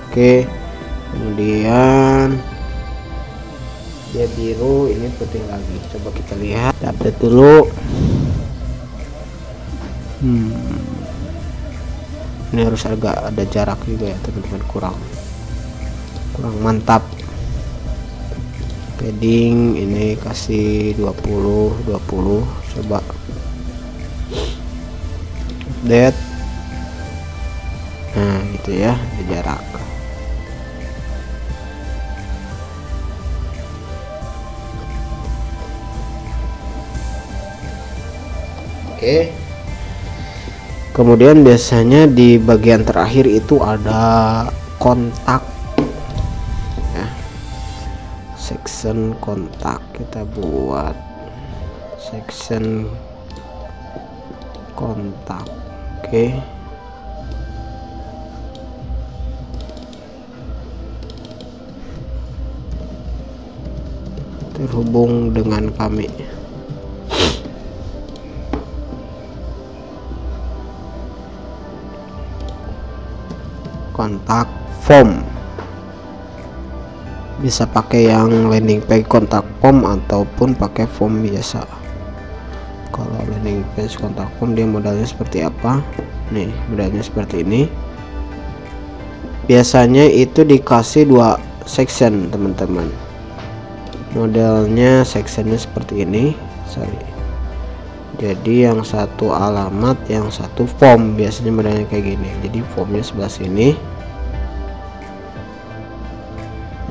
Oke, kemudian dia biru, ini putih lagi. Coba kita lihat, update dulu. Ini harus agak ada jarak juga ya teman-teman, kurang mantap. Padding ini kasih 20, coba update. Nah gitu ya, ada jarak. Oke. Kemudian biasanya di bagian terakhir itu ada kontak ya, section kontak. Kita buat section kontak. Oke. Terhubung dengan kami. Kontak form, bisa pakai yang landing page kontak form ataupun pakai form biasa. Kalau landing page kontak form dia modelnya seperti apa? Nih, modelnya seperti ini. Biasanya itu dikasih 2 section teman-teman. Modelnya sectionnya seperti ini, jadi yang satu alamat, yang satu form. Biasanya modelnya kayak gini, jadi formnya sebelah sini,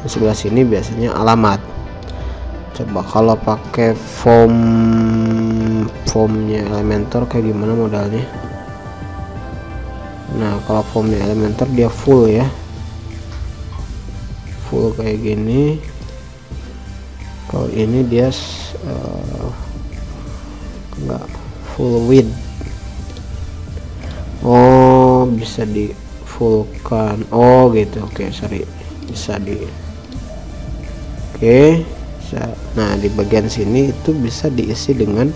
sebelah sini biasanya alamat. Coba kalau pakai formnya Elementor kayak gimana modelnya. Nah kalau formnya Elementor dia full ya, full kayak gini. Kalau ini dia enggak full width. Oh bisa di fullkan, oh gitu. Oke, sorry, bisa di bisa. Nah di bagian sini itu bisa diisi dengan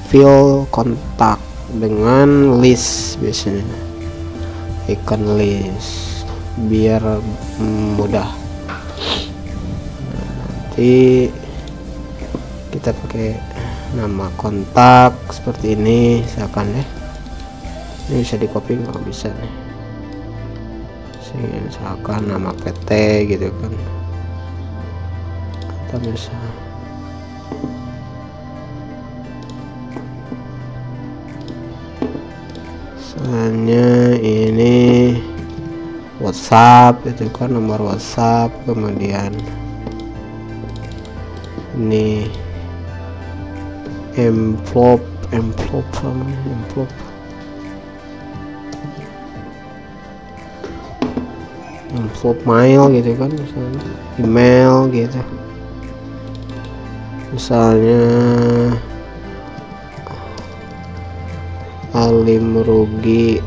fill kontak dengan list, biasanya icon list biar mudah. Nanti kita pakai nama kontak seperti ini misalkan ya. Ini bisa di copy nggak? Bisa nih, misalkan nama PT gitu kan, kita bisa misalnya ini WhatsApp, itu kan nomor WhatsApp, kemudian ini envelope mail gitu kan, misalnya email gitu, misalnya alimrugi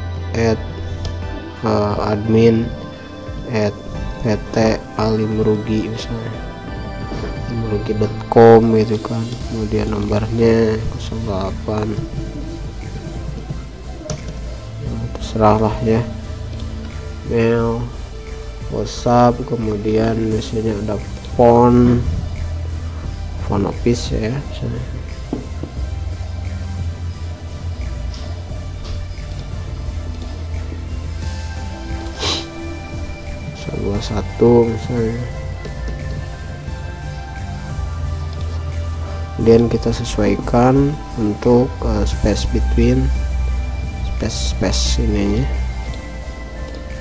admin @pt alimrugi misalnya alimrugi.com gitu kan, kemudian nomornya 08, terserah lah ya, mail, WhatsApp, kemudian biasanya ada phone office ya misalnya. Satu misalnya, kemudian kita sesuaikan untuk space between space ininya,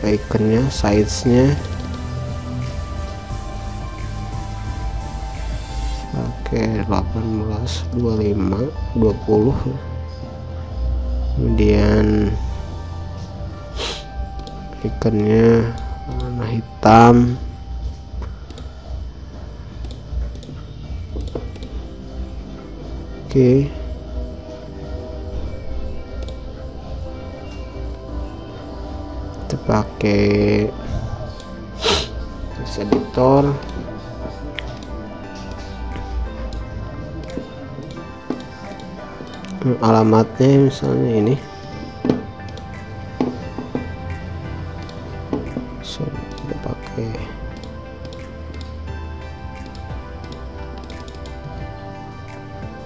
iconnya, size-nya. Oke, 18, 25, 20, kemudian iconnya warna hitam, oke. Kita pakai text editor, alamatnya misalnya ini, kita pakai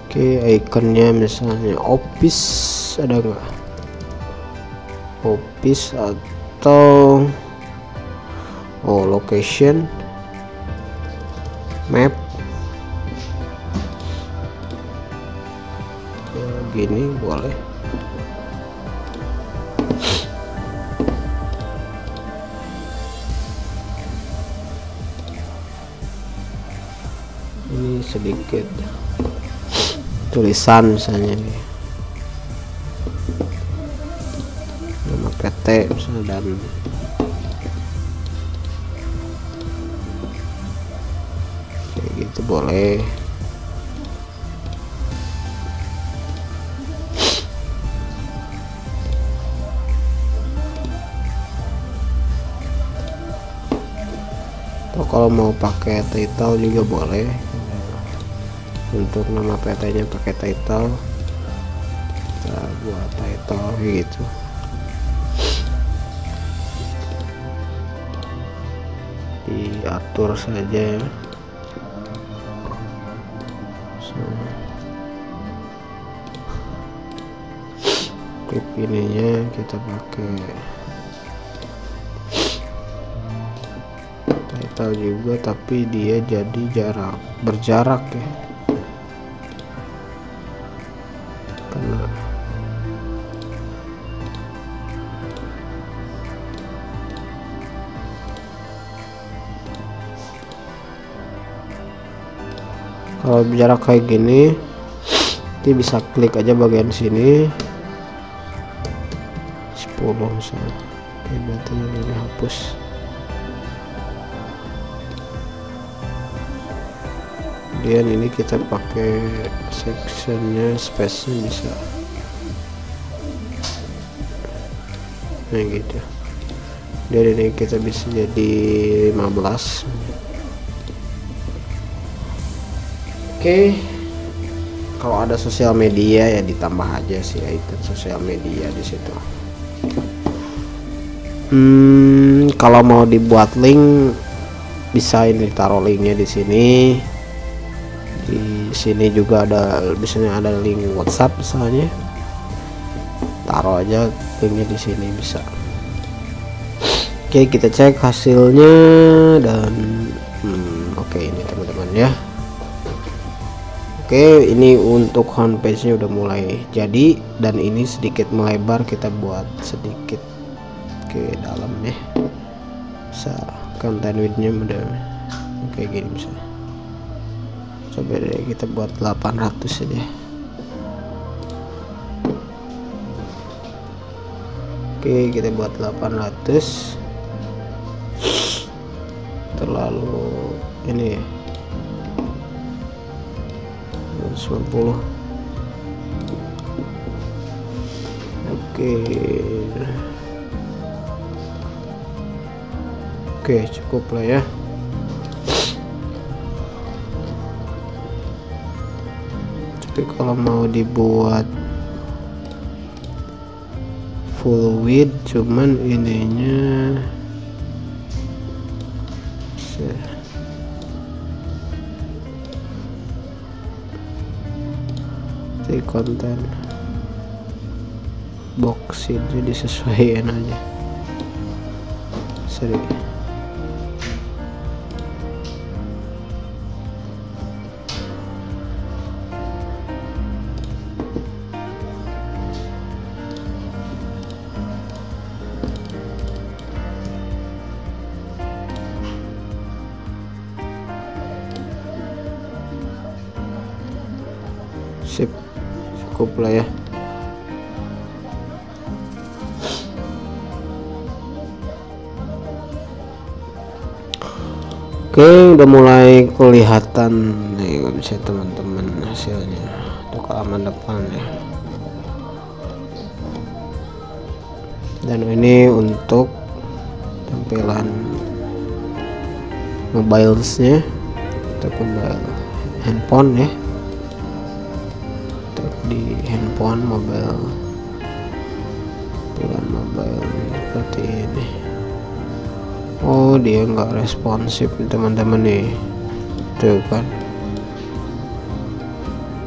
oke. Ikonnya misalnya office, ada nggak office, atau location, map ya, gini boleh. Ini sedikit tulisan misalnya nih, nama PT misalnya, dan kayak gitu boleh. Atau kalau mau pakai title juga boleh. Untuk nama PT nya pakai title, kita buat title gitu. Diatur saja ya. Untuk ininya kita pakai title juga, tapi dia jadi berjarak ya, karena kalau berjarak kayak gini, nanti bisa klik aja bagian sini 10 misalnya. Oke, berarti ini hapus. Kemudian ini kita pakai sectionnya, space-nya bisa nah gitu. Dari ini kita bisa jadi 15. Oke, kalau ada sosial media ya ditambah aja sih item sosial media di situ. Kalau mau dibuat link bisa ini, taruh linknya di sini. Di sini juga ada, biasanya ada link WhatsApp misalnya, taruh aja linknya di sini bisa. Oke, kita cek hasilnya dan oke ini teman-teman ya. Oke, ini untuk homepage-nya udah mulai jadi, dan ini sedikit melebar, kita buat sedikit ke dalam ya. Bisa content width-nya udah kayak gini misalnya. Coba deh kita buat 800 aja. Oke, kita buat 800. Terlalu ini ya. 90. Oke, cukup lah ya. Tapi kalau mau dibuat full width, cuman ininya konten box itu disesuaikan aja. Seri sip, cukup lah ya. Oke, udah mulai kelihatan nih bisa teman-teman hasilnya untuk halaman depan ya. Dan ini untuk tampilan mobilesnya, untuk mobile handphone ya, untuk di handphone mobile, tampilan mobile seperti ini. Oh, dia nggak responsif teman-teman nih, tuh kan,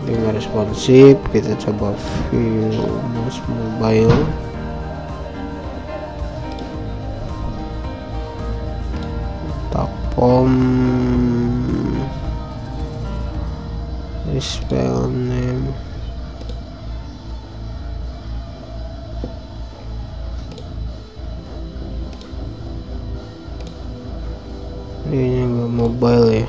dia nggak responsif. Kita coba view mouse mobile. Tapom spell name, ini nggak mobile ya.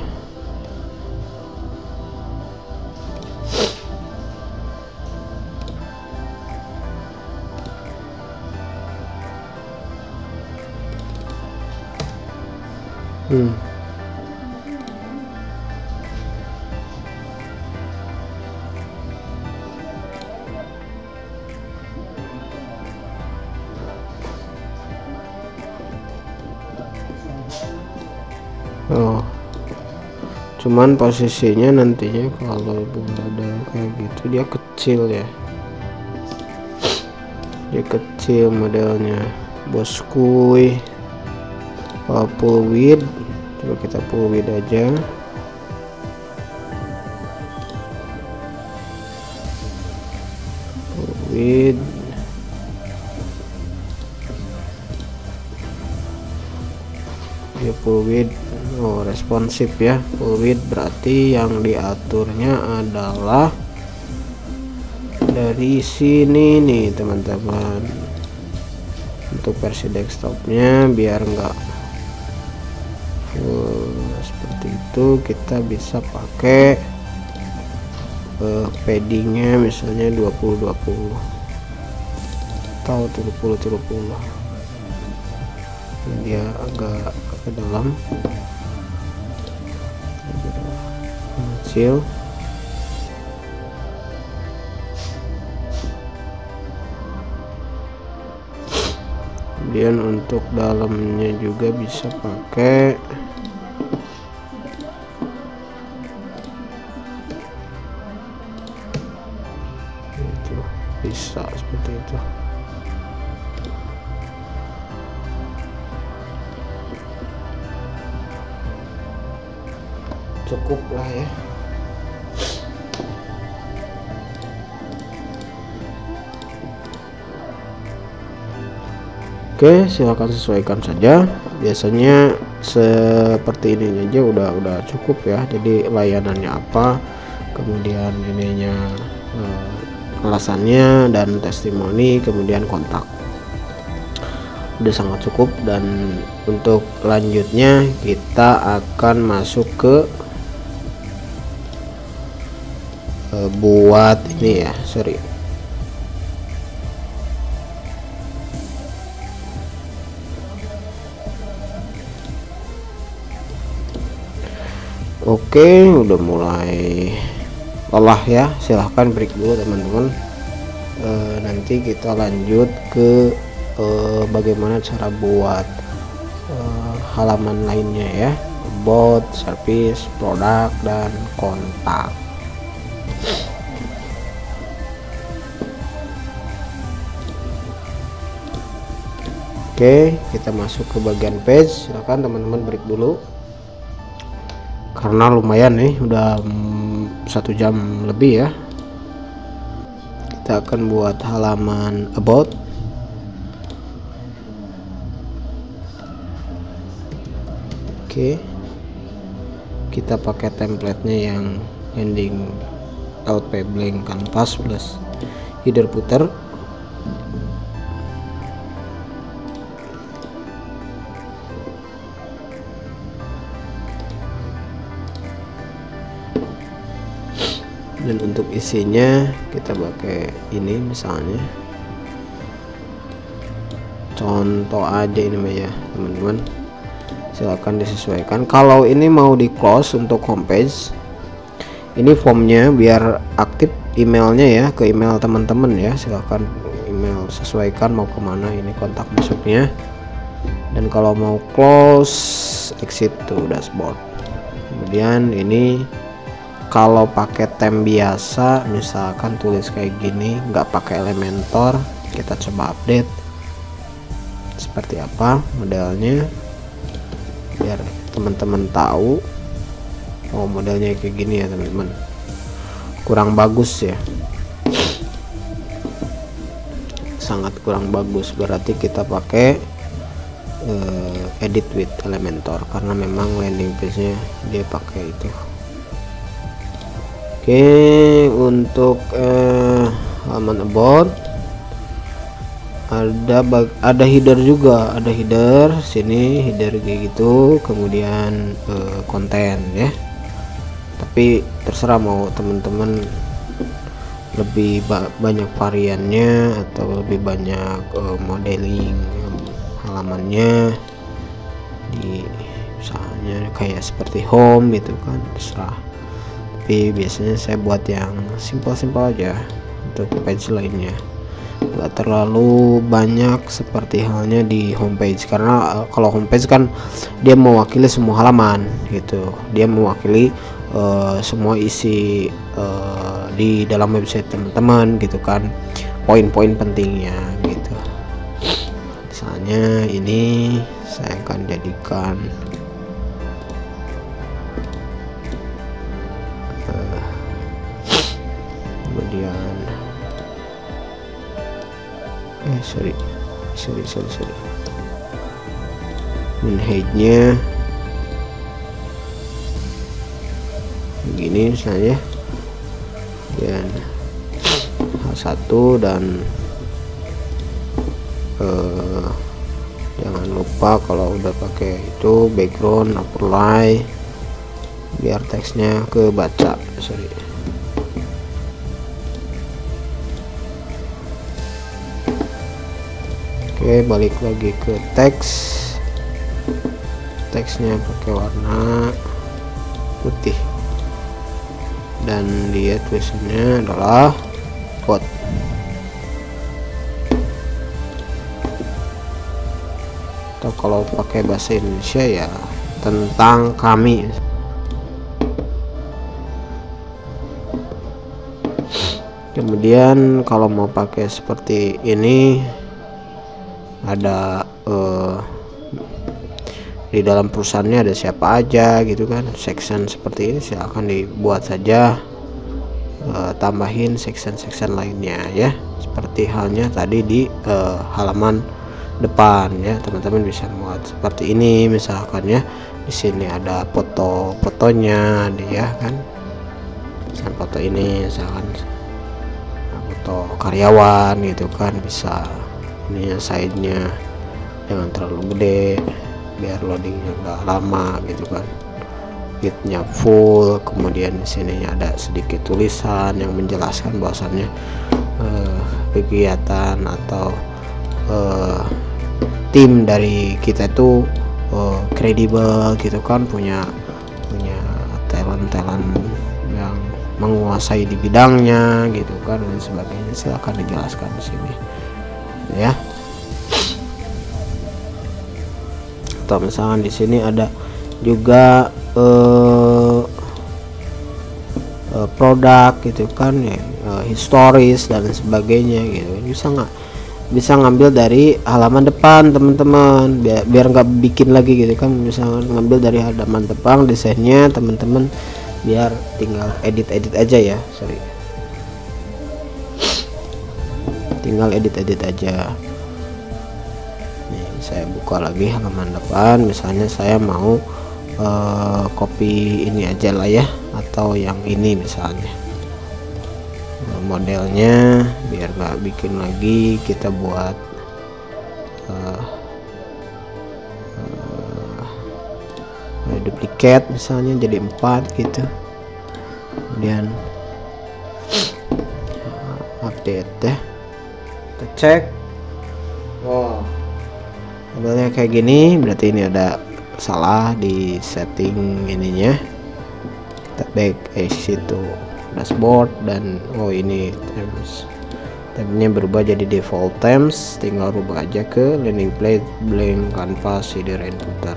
Oh, cuman posisinya nantinya kalau ada kayak gitu dia kecil ya, dia kecil modelnya boskuy. Full width, coba kita full width aja. Full width, dia full width. Oh, responsif ya, full width, berarti yang diaturnya adalah dari sini nih teman-teman. Untuk versi desktopnya biar enggak full seperti itu, kita bisa pakai paddingnya misalnya 20-20 atau 30-30, dia agak ke dalam kecil. Kemudian untuk dalamnya juga bisa pakai itu, bisa seperti itu. Cukup lah ya. Oke, silahkan sesuaikan saja. Biasanya seperti ini aja udah cukup ya. Jadi layanannya apa, kemudian ininya alasannya dan testimoni, kemudian kontak. Udah sangat cukup. Dan untuk lanjutnya kita akan masuk ke buat ini ya, sorry. Oke, udah mulai lelah ya, silahkan break dulu teman-teman. Nanti kita lanjut ke bagaimana cara buat halaman lainnya ya, about, service, produk, dan kontak. Oke, kita masuk ke bagian page. Silahkan teman-teman break dulu karena lumayan nih, udah 1 jam lebih ya. Kita akan buat halaman about. Oke, kita pakai template-nya yang ending LP blank canvas plus header footer. Dan untuk isinya kita pakai ini, misalnya contoh aja ini ya teman-teman, silahkan disesuaikan. Kalau ini mau di close untuk homepage, ini formnya biar aktif emailnya ya, ke email teman-teman ya, silahkan email sesuaikan mau kemana ini kontak masuknya. Dan kalau mau close, exit to dashboard. Kemudian ini kalau pakai tem biasa, misalkan tulis kayak gini, nggak pakai Elementor, kita coba update seperti apa modelnya biar teman-teman tahu. Oh, modelnya kayak gini ya teman-teman, kurang bagus ya, sangat kurang bagus. Berarti kita pakai edit with Elementor karena memang landing page nya dia pakai itu. Oke, untuk halaman about ada header juga, ada header sini, header kayak gitu, kemudian konten ya. Tapi terserah mau teman-teman lebih banyak variannya atau lebih banyak modeling halamannya di misalnya kayak seperti home gitu kan, terserah. Tapi biasanya saya buat yang simpel-simpel aja untuk page lainnya, nggak terlalu banyak seperti halnya di homepage. Karena kalau homepage kan dia mewakili semua halaman gitu, dia mewakili semua isi di dalam website teman-teman gitu kan, poin-poin pentingnya gitu. Misalnya ini saya akan jadikan kemudian sorry manhage-nya begini misalnya, dan H1 dan jangan lupa kalau udah pakai itu background overlay biar teksnya kebaca. Oke, balik lagi ke teksnya pakai warna putih dan dia tulisannya adalah quote. Atau kalau pakai bahasa Indonesia ya tentang kami. Kemudian kalau mau pakai seperti ini, ada di dalam perusahaannya ada siapa aja gitu kan, section seperti ini silahkan dibuat saja, tambahin section lainnya ya, seperti halnya tadi di halaman depan ya. Teman-teman bisa buat seperti ini misalkan ya, di sini ada fotonya dia kan, foto ini misalkan foto karyawan gitu kan, bisa ini size-nya jangan terlalu gede biar loadingnya nggak lama gitu kan, width-nya full, kemudian di sini ada sedikit tulisan yang menjelaskan bahwasannya kegiatan atau tim dari kita itu kredibel gitu kan, punya talent yang menguasai di bidangnya gitu kan dan sebagainya. Silahkan dijelaskan di sini ya. Atau misalkan di sini ada juga produk gitu kan ya, historis dan sebagainya gitu. Bisa ngambil dari halaman depan teman-teman, biar nggak bikin lagi gitu kan. Misalnya ngambil dari halaman depan desainnya teman-teman, biar tinggal edit aja ya, tinggal edit aja. Nih saya buka lagi halaman depan, misalnya saya mau copy ini aja lah ya, atau yang ini misalnya modelnya, biar nggak bikin lagi, kita buat duplicate misalnya jadi 4 gitu, kemudian update deh, kita cek. Wow, modelnya kayak gini, berarti ini ada salah di setting ininya. Kita back situ dashboard, dan ini tabnya berubah jadi default themes, tinggal rubah aja ke landing page, blank canvas, header and footer,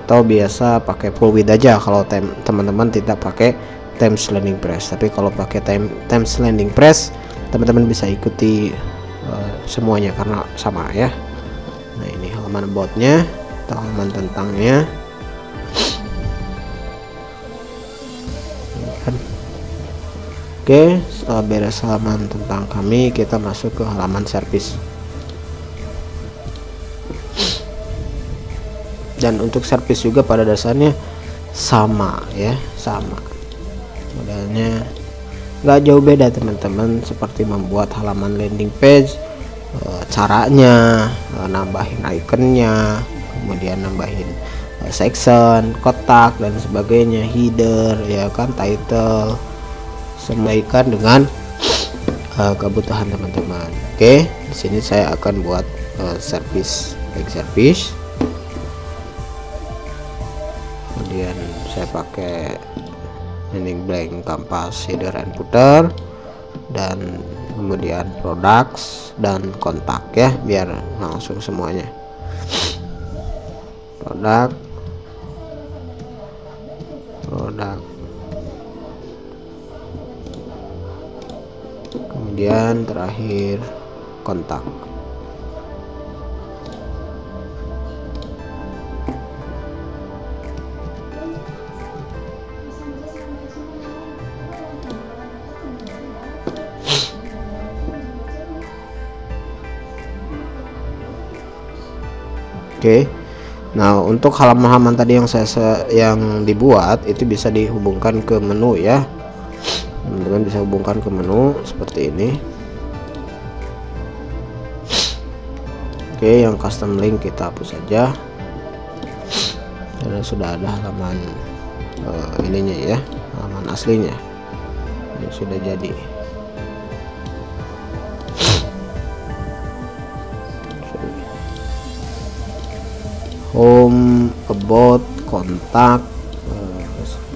atau biasa pakai full width aja kalau teman-teman tidak pakai themes landing press. Tapi kalau pakai themes landing press, teman-teman bisa ikuti semuanya karena sama ya. Nah ini halaman about-nya atau halaman tentangnya. Oke, setelah beres halaman tentang kami, kita masuk ke halaman service. Dan untuk service juga pada dasarnya sama ya, sama modelnya, nggak jauh beda teman-teman, seperti membuat halaman landing page. Caranya nambahin ikonnya, kemudian nambahin section, kotak dan sebagainya, header ya kan, title, sesuaikan dengan kebutuhan teman-teman. Oke, di sini saya akan buat service, kemudian saya pakai landing blank canvas, header and footer, dan kemudian products dan kontak ya, biar langsung semuanya. Produk, kemudian terakhir kontak. Oke. Nah, untuk halaman-halaman tadi yang dibuat itu bisa dihubungkan ke menu ya. Teman-teman bisa hubungkan ke menu seperti ini. Oke, yang custom link kita hapus saja karena sudah ada halaman ininya ya, halaman aslinya ini sudah jadi. Home, about, kontak,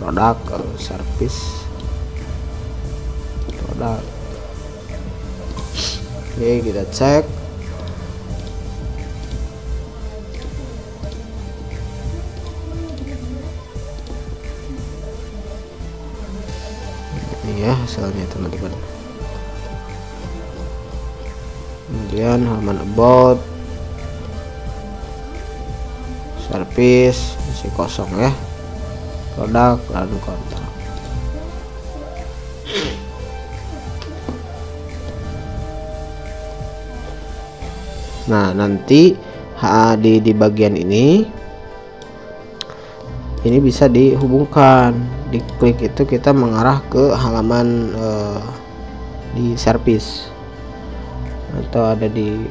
produk, service, produk. Oke, kita cek. Ini ya hasilnya teman-teman. Kemudian halaman about, service masih kosong ya, produk lalu kontak. Nah nanti di bagian ini bisa dihubungkan diklik itu kita mengarah ke halaman di service, atau ada di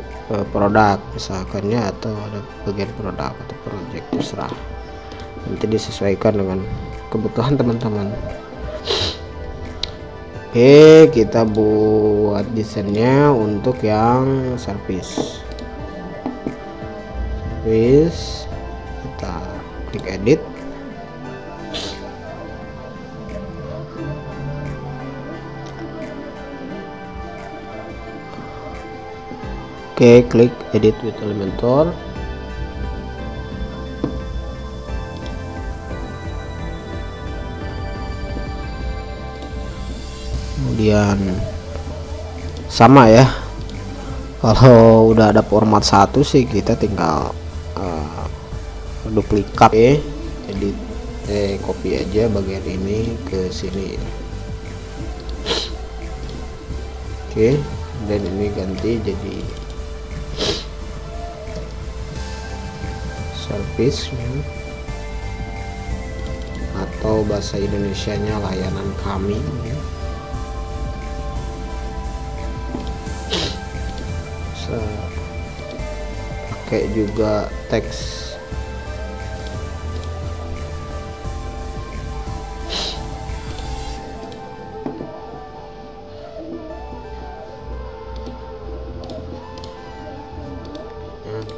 produk misalkannya, atau ada bagian produk atau project, terserah, nanti disesuaikan dengan kebutuhan teman-teman. Oke, kita buat desainnya untuk yang service. Kita klik edit. Oke, klik edit with Elementor. Kemudian sama ya, kalau udah ada format satu sih kita tinggal duplikat, edit, copy aja bagian ini ke sini. Oke, dan ini ganti jadi service, atau bahasa Indonesianya layanan kami. Pakai juga teks.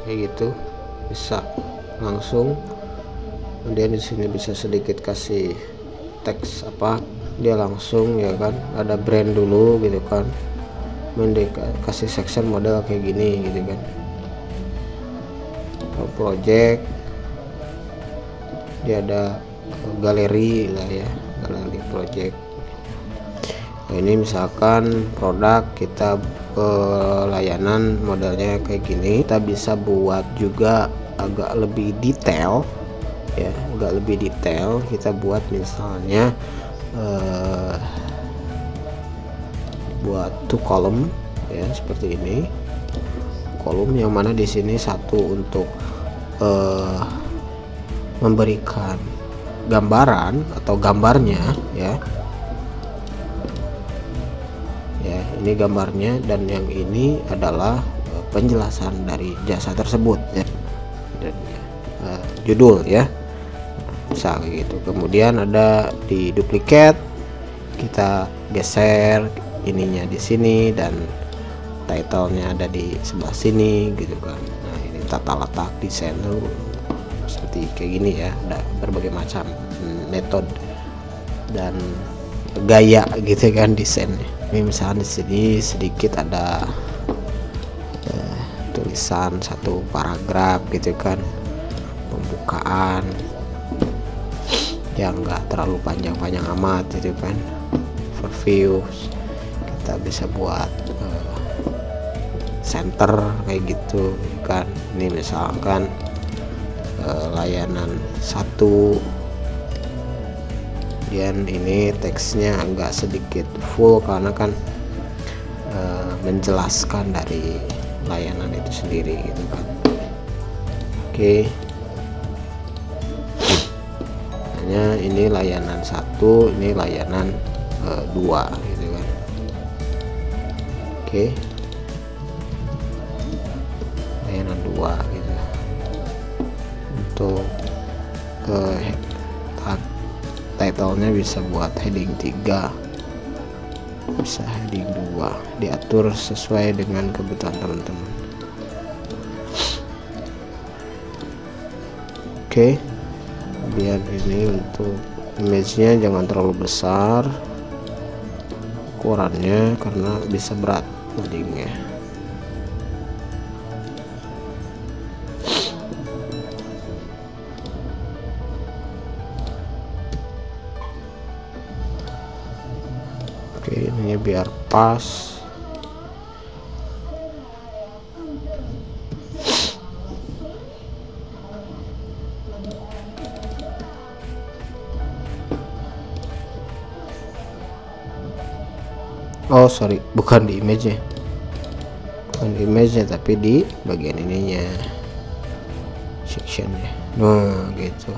Kayak gitu bisa langsung. Kemudian di sini bisa sedikit kasih teks apa, dia langsung ya kan, ada brand dulu gitu kan, kasih section model kayak gini gitu kan. Project dia ada galeri lah ya, galeri project. Nah, ini misalkan produk kita layanan modelnya kayak gini, kita bisa buat juga agak lebih detail ya, agak lebih detail. Kita buat misalnya buat 2 column ya, seperti ini. Kolom yang mana di sini satu untuk memberikan gambaran atau gambarnya ya, ini gambarnya, dan yang ini adalah penjelasan dari jasa tersebut ya, dan judul ya, bisa gitu. Kemudian ada di duplicate, kita geser ininya di sini dan title-nya ada di sebelah sini gitu kan. Nah, ini tata letak desain tuh seperti kayak gini ya, ada berbagai macam metode dan gaya gitu kan desainnya. Ini misalnya di sini sedikit ada tulisan satu paragraf gitu kan, pembukaan yang enggak terlalu panjang-panjang amat gitu kan, overview. Kita bisa buat center kayak gitu kan. Ini misalkan layanan 1, dan ini teksnya agak sedikit full karena kan menjelaskan dari layanan itu sendiri gitu kan. Oke, hanya ini layanan 1, ini layanan 2 gitu kan. Oke, layanan 2 gitu. Untuk title-nya bisa buat heading 3, bisa heading 2, diatur sesuai dengan kebutuhan teman-teman. Oke, kemudian ini untuk image-nya jangan terlalu besar ukurannya karena bisa berat loadingnya. Oke, ini biar pas. Oh sorry, bukan di image-nya, bukan di image-nya, tapi di bagian ininya, sectionnya. Nah gitu.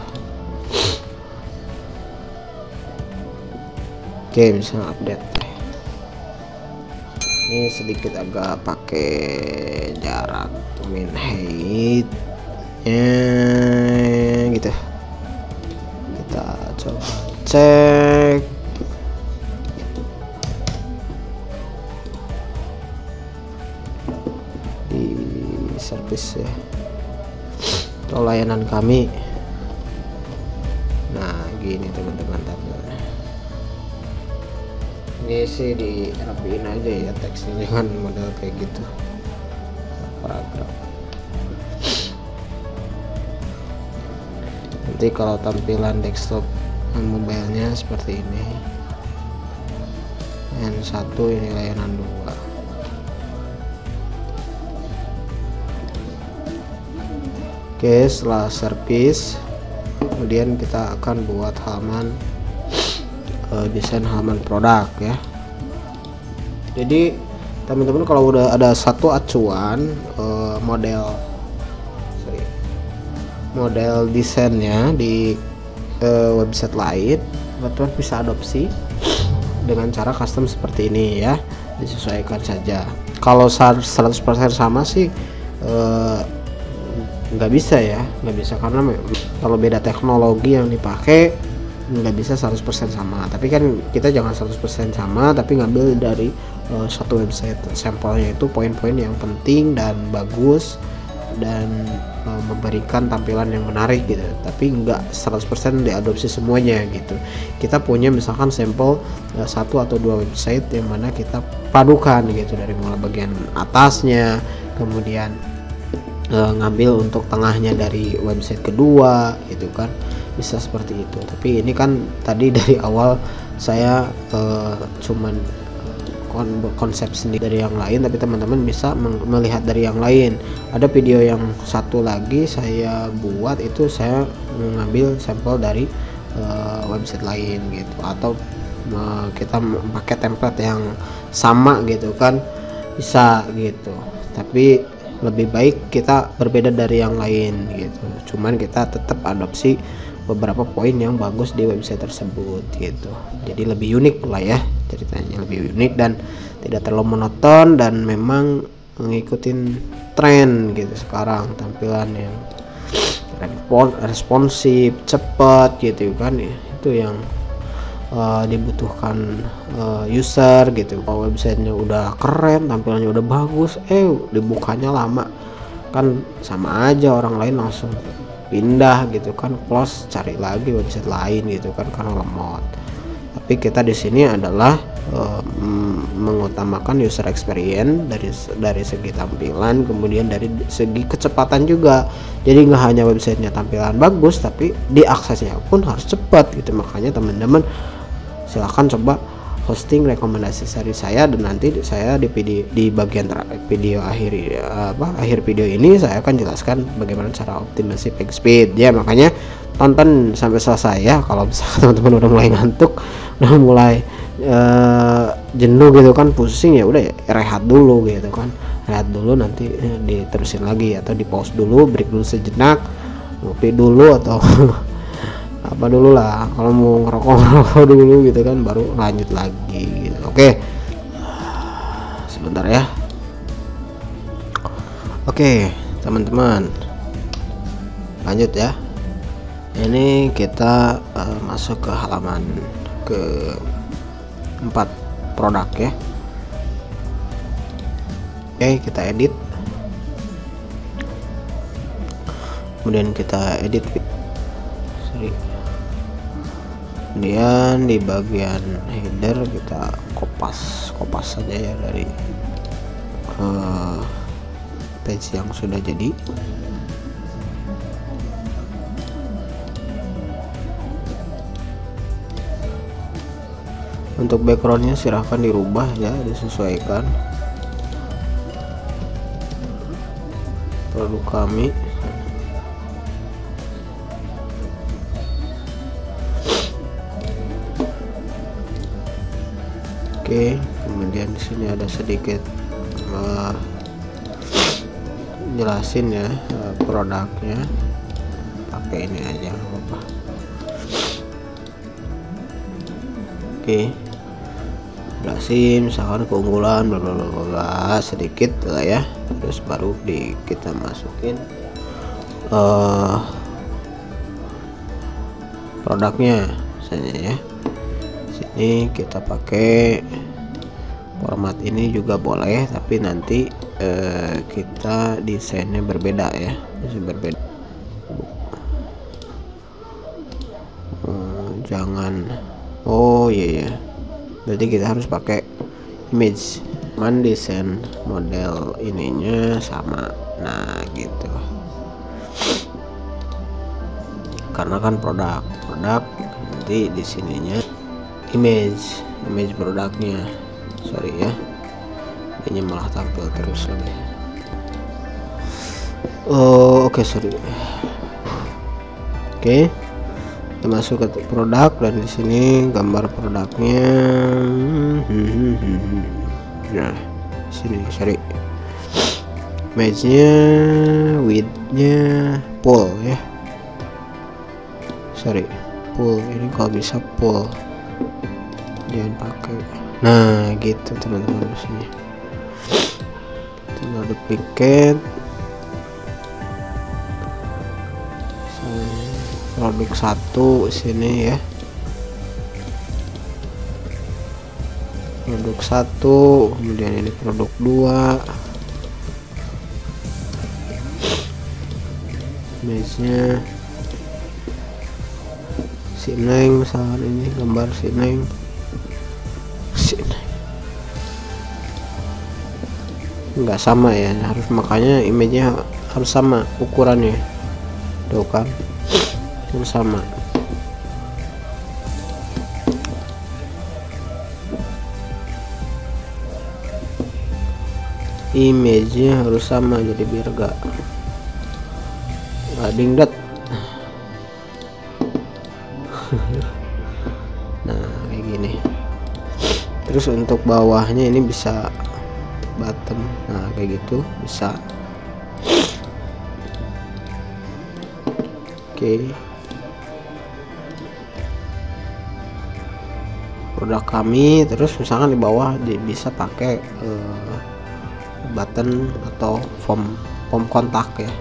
Oke, misalnya update. Ini sedikit agak pakai jarak min height gitu. Kita coba cek. Di service ya, atau layanan kami. Nah gini teman-teman, ini sih dirapiin aja ya teksnya, jangan model kayak gitu paragraf. Nanti kalau tampilan desktop mobilenya seperti ini, N1 ini layanan 2. Oke, setelah service kemudian kita akan buat halaman desain halaman produk ya. Jadi teman-teman kalau udah ada satu acuan model desainnya di website lain, teman-teman bisa adopsi dengan cara custom seperti ini ya, disesuaikan saja. Kalau 100% sama sih nggak bisa ya, nggak bisa, karena kalau beda teknologi yang dipakai nggak bisa 100% sama. Tapi kan kita jangan 100% sama, tapi ngambil dari satu website sampelnya itu poin-poin yang penting dan bagus dan memberikan tampilan yang menarik gitu, tapi nggak 100% diadopsi semuanya gitu. Kita punya misalkan sampel 1 atau 2 website yang mana kita padukan gitu, dari mulai bagian atasnya, kemudian ngambil untuk tengahnya dari website kedua gitu kan, bisa seperti itu. Tapi ini kan tadi dari awal saya cuman konsep sendiri dari yang lain, tapi teman-teman bisa melihat dari yang lain. Ada video yang satu lagi saya buat, itu saya mengambil sampel dari website lain gitu, atau kita pakai template yang sama gitu kan, bisa gitu. Tapi lebih baik kita berbeda dari yang lain gitu, cuman kita tetap adopsi beberapa poin yang bagus di website tersebut gitu. Jadi lebih unik lah ya, ceritanya lebih unik dan tidak terlalu monoton, dan memang ngikutin tren gitu sekarang, tampilan yang responsif, cepat gitu kan ya, itu yang dibutuhkan user gitu. Kalau websitenya udah keren, tampilannya udah bagus, dibukanya lama, kan sama aja orang lain langsung pindah gitu kan, close, cari lagi website lain gitu kan karena lemot. Tapi kita di sini adalah mengutamakan user experience dari segi tampilan, kemudian dari segi kecepatan juga. Jadi nggak hanya websitenya tampilan bagus, tapi diaksesnya pun harus cepat gitu. Makanya teman-teman silahkan coba hosting rekomendasi dari saya, dan nanti saya di bagian video akhir video ini saya akan jelaskan bagaimana cara optimasi page speed ya. Makanya tonton sampai selesai ya. Kalau misalkan teman-teman udah mulai ngantuk, udah mulai jenuh gitu kan, pusing, ya udah rehat dulu gitu kan, rehat dulu, nanti diterusin lagi atau di pause dulu, break dulu sejenak, ngopi dulu atau apa dulu lah, kalau mau ngerokok dulu gitu kan, baru lanjut lagi gitu. Oke, sebentar ya. Oke teman-teman, lanjut ya. Ini kita masuk ke halaman ke 4 produk ya. Oke, kita edit, kemudian kita edit, kemudian di bagian header kita kopas saja ya dari page yang sudah jadi. Untuk backgroundnya silahkan dirubah ya, disesuaikan produk kami. Oke, kemudian di sini ada sedikit jelasin ya produknya, pakai ini aja nggak apa-apa. Oke, jelasin misalkan keunggulan bla bla bla bla sedikit lah ya, terus baru kita masukin produknya misalnya ya. Sini kita pakai format ini juga boleh, tapi nanti kita desainnya berbeda ya, berbeda. Jangan, oh iya ya, berarti kita harus pakai image, desain model ininya sama, nah gitu, karena kan produk nanti di sininya image produknya, sorry ya, ini malah tampil terus lagi. Oke, sorry. Oke, kita masuk ke produk dan di sini gambar produknya. Nah, sini sorry, image-nya, width-nya full ya, sorry full, ini kalau bisa full, jangan pakai. Nah gitu teman-teman, sini tinggal duplicate produk 1 sini ya, produk 1, kemudian ini produk 2, image-nya si Neng, misalkan ini gambar si Neng. Nggak sama ya, harus, makanya image-nya harus sama ukurannya, tuh kan harus sama. Image-nya harus sama, jadi biar gak dingdot. Nah kayak gini. Terus untuk bawahnya ini bisa bottom, nah kayak gitu bisa. Oke, produk kami, terus misalkan di bawah bisa pakai button atau form kontak ya.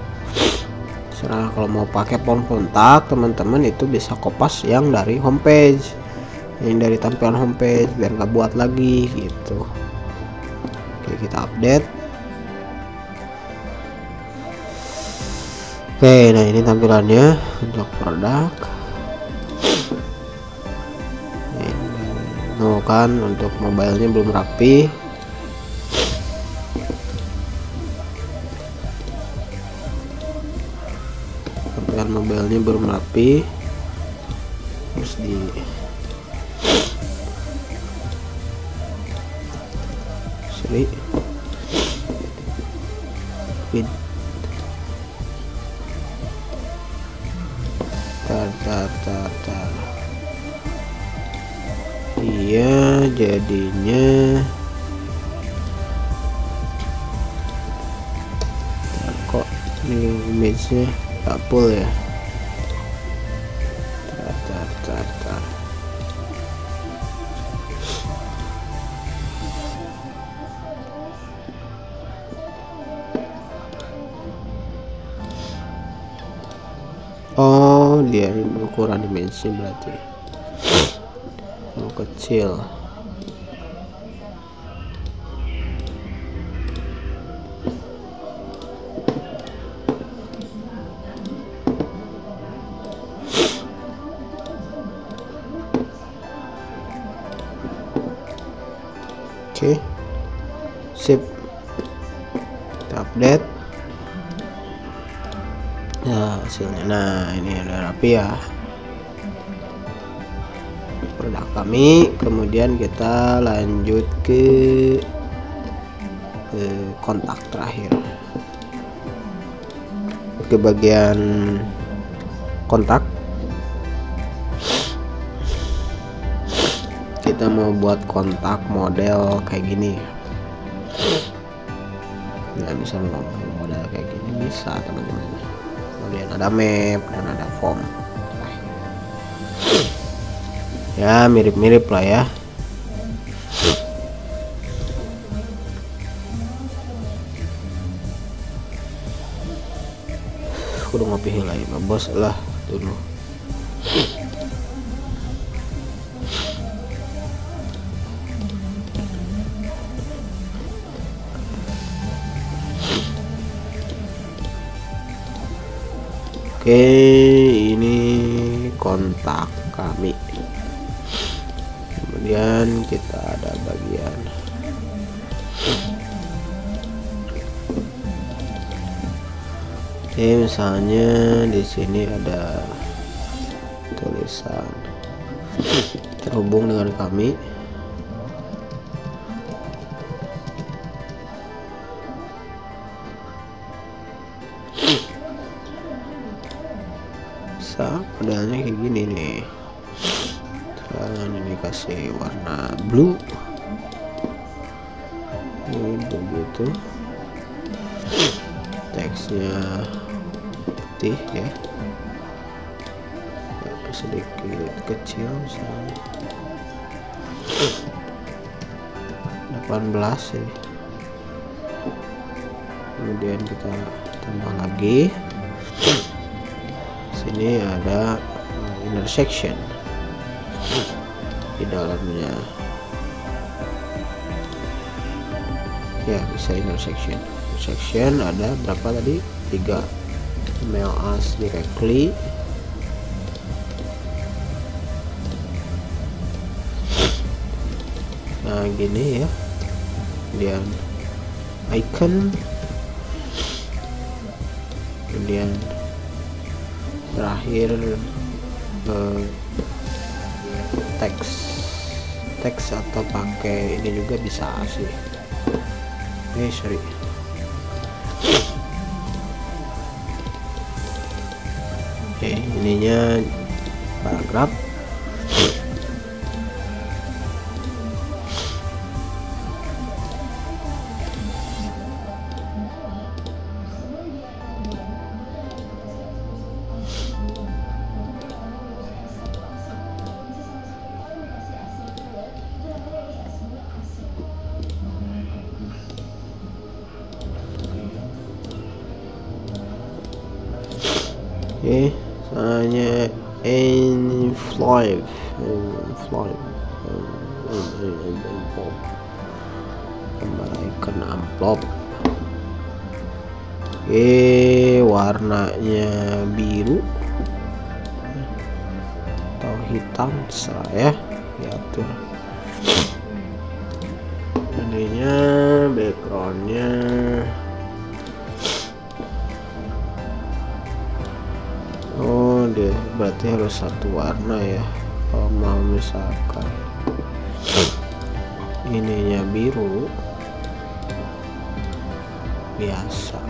Nah kalau mau pakai form kontak, teman-teman itu bisa kopas yang dari homepage, yang dari tampilan homepage, biar nggak buat lagi gitu. Oke, kita update. Oke, nah ini tampilannya untuk produk. Oh kan, untuk mobilenya belum rapi. Tampilan mobilnya belum rapi. Terus di sini tar. Iya, jadinya kok ini image-nya tak full ya. Tar. Oh, dia ini ukuran dimensi berarti kecil. Oke, sip, kita update ya hasilnya. Nah ini udah rapi ya produk kami. Kemudian kita lanjut ke kontak terakhir, ke bagian kontak. Kita mau buat kontak model kayak gini. Nah bisa model kayak gini bisa teman-teman. Kemudian ada map dan ada form ya, mirip-mirip lah ya. Pilih bos lah dulu. Oke, ini kontak kami. Kemudian kita ada bagian misalnya di sini ada tulisan terhubung dengan kami. Modelnya kayak gini nih. Sekarang ini kasih warna blue ini begitu, teksnya putih ya, sedikit kecil misalnya 18 ya. Kemudian kita tambah lagi, sini ada intersection di dalamnya ya, bisa intersection ada berapa tadi, 3. Email us directly, nah gini ya. Kemudian icon, kemudian terakhir teks atau pakai ini juga bisa sih. Sorry. Oke, ininya paragraf. Oke, hanya envelope gambar icon amplop. Oke, warnanya biru atau hitam saya diatur. Ininya backgroundnya berarti harus satu warna ya. Kalau mau misalkan ininya biru biasa,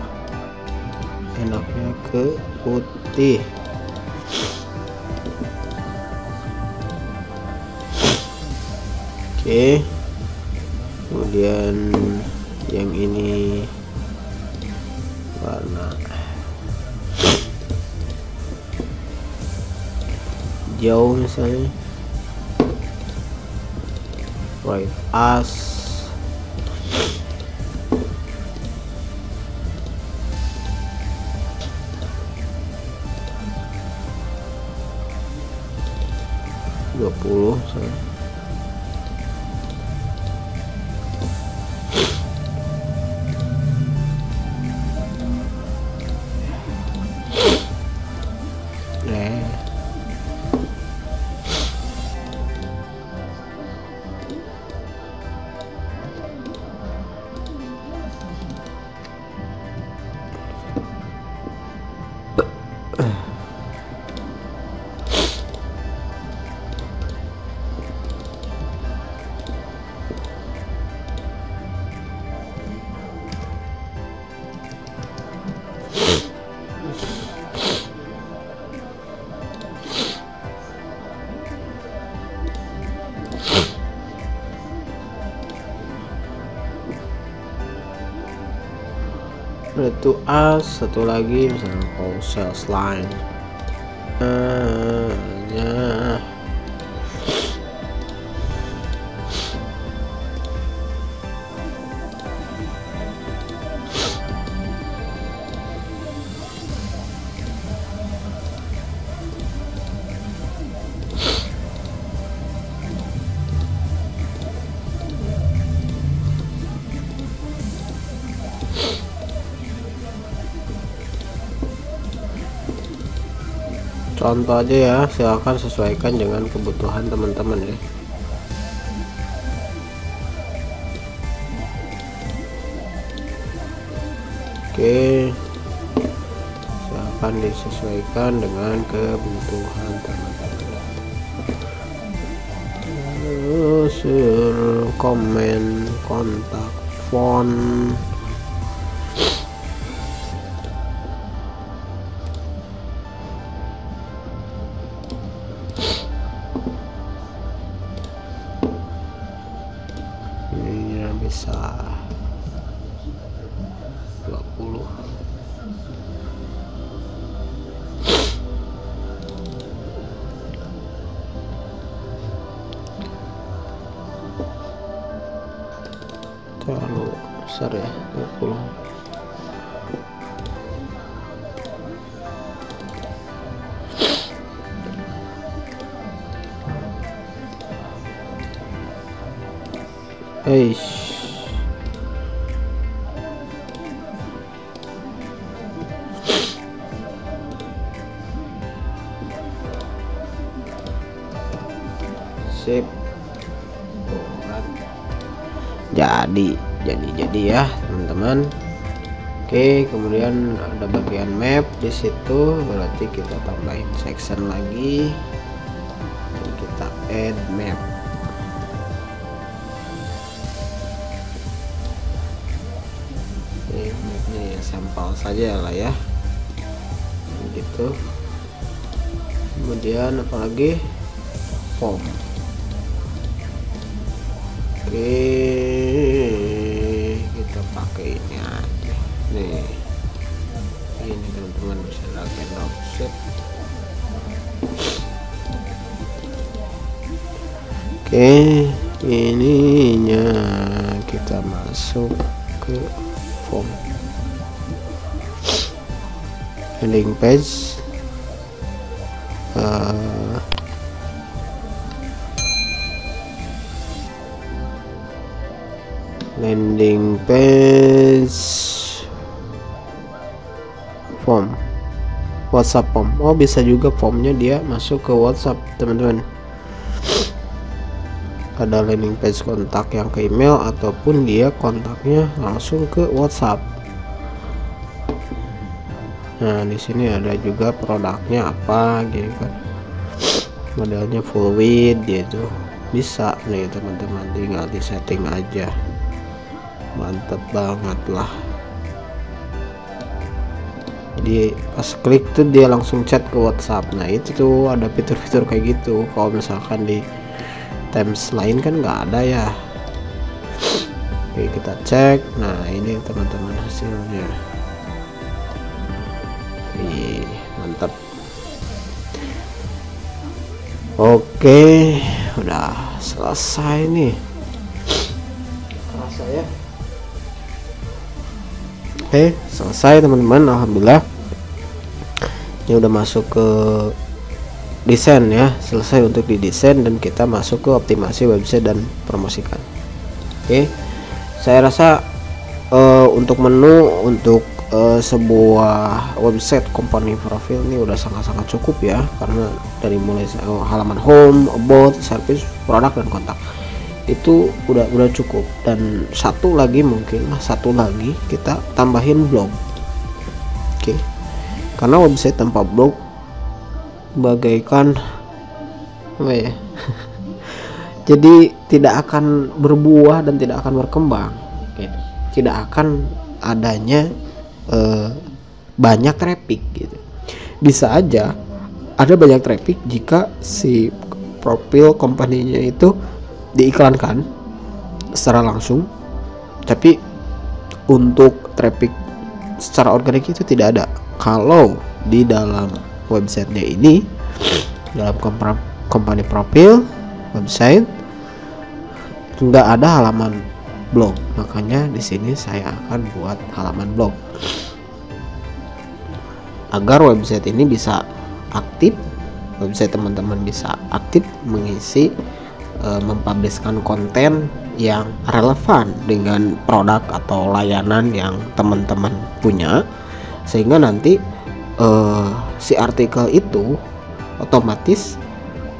enaknya ke putih. Oke, kemudian yang ini warna hijau misalnya, write us, misalnya. To us, satu lagi misalnya call sales line ya. contoh aja ya, silakan sesuaikan dengan kebutuhan teman-teman ya. Oke, silakan disesuaikan dengan kebutuhan teman-teman. Unsur komen, kontak, font. Ininya bisa 20. Terlalu besar ya, 20. Sip. Jadi ya teman-teman. Oke, kemudian ada bagian map di situ, berarti kita tambahin section lagi dan kita add map. Ini mapnya ya sampel saja lah ya, gitu. Kemudian apalagi form. Oke, kita pakai ini aja nih. Ini teman-teman bisa drag and drop set. Oke, ininya kita masuk ke form, landing page. Landing page form, WhatsApp form. Oh, bisa juga formnya dia masuk ke WhatsApp teman-teman. Ada landing page kontak yang ke email ataupun dia kontaknya langsung ke WhatsApp. Nah, di sini ada juga produknya apa gitu kan. Modelnya full width gitu. Bisa nih teman-teman, tinggal di setting aja. Mantep banget lah. Jadi pas klik tuh dia langsung chat ke WhatsApp. Nah, itu tuh ada fitur-fitur kayak gitu. Kalau misalkan di Teams lain kan nggak ada ya. Oke, kita cek. Nah, ini teman-teman hasilnya. Ih, mantap. Oke, udah selesai nih. Selesai ya. Oke, selesai teman-teman, alhamdulillah. Ini udah masuk ke desain ya, selesai untuk didesain dan kita masuk ke optimasi website dan promosikan. Oke, saya rasa untuk menu untuk sebuah website company profile ini udah sangat-sangat cukup ya, karena dari mulai halaman home, about, service, produk dan kontak itu udah cukup. Dan satu lagi kita tambahin blog. Oke, karena website tanpa blog bagaikan apa ya jadi tidak akan berbuah dan tidak akan berkembang. Oke, tidak akan adanya banyak traffic gitu. Bisa aja ada banyak traffic jika si profil company-nya itu diiklankan secara langsung, tapi untuk traffic secara organik itu tidak ada. Kalau di dalam websitenya ini, dalam company profil website nggak ada halaman blog, makanya di sini saya akan buat halaman blog agar website ini bisa aktif, website teman-teman bisa aktif mengisi mempublishkan konten yang relevan dengan produk atau layanan yang teman-teman punya, sehingga nanti si artikel itu otomatis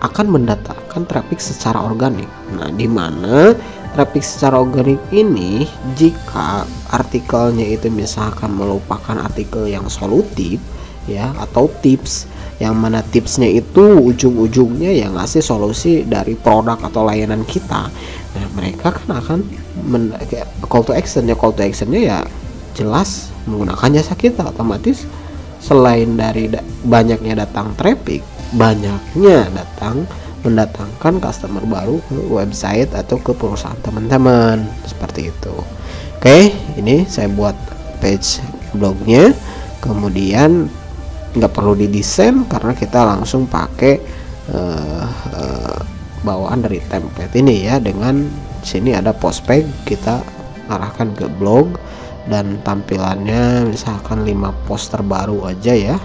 akan mendatangkan traffic secara organik. Nah, di mana traffic secara organik ini jika artikelnya itu misalkan merupakan artikel yang solutif ya, atau tips, yang mana tipsnya itu ujung-ujungnya yang ngasih solusi dari produk atau layanan kita. Nah, mereka kan akan call to actionnya ya jelas menggunakan jasa kita. Otomatis selain dari banyaknya datang traffic, banyaknya mendatangkan customer baru ke website atau ke perusahaan teman-teman, seperti itu. Oke, ini saya buat page blognya, kemudian nggak perlu didesain karena kita langsung pakai bawaan dari template ini ya. Dengan sini ada post page, kita arahkan ke blog dan tampilannya misalkan 5 post terbaru aja ya.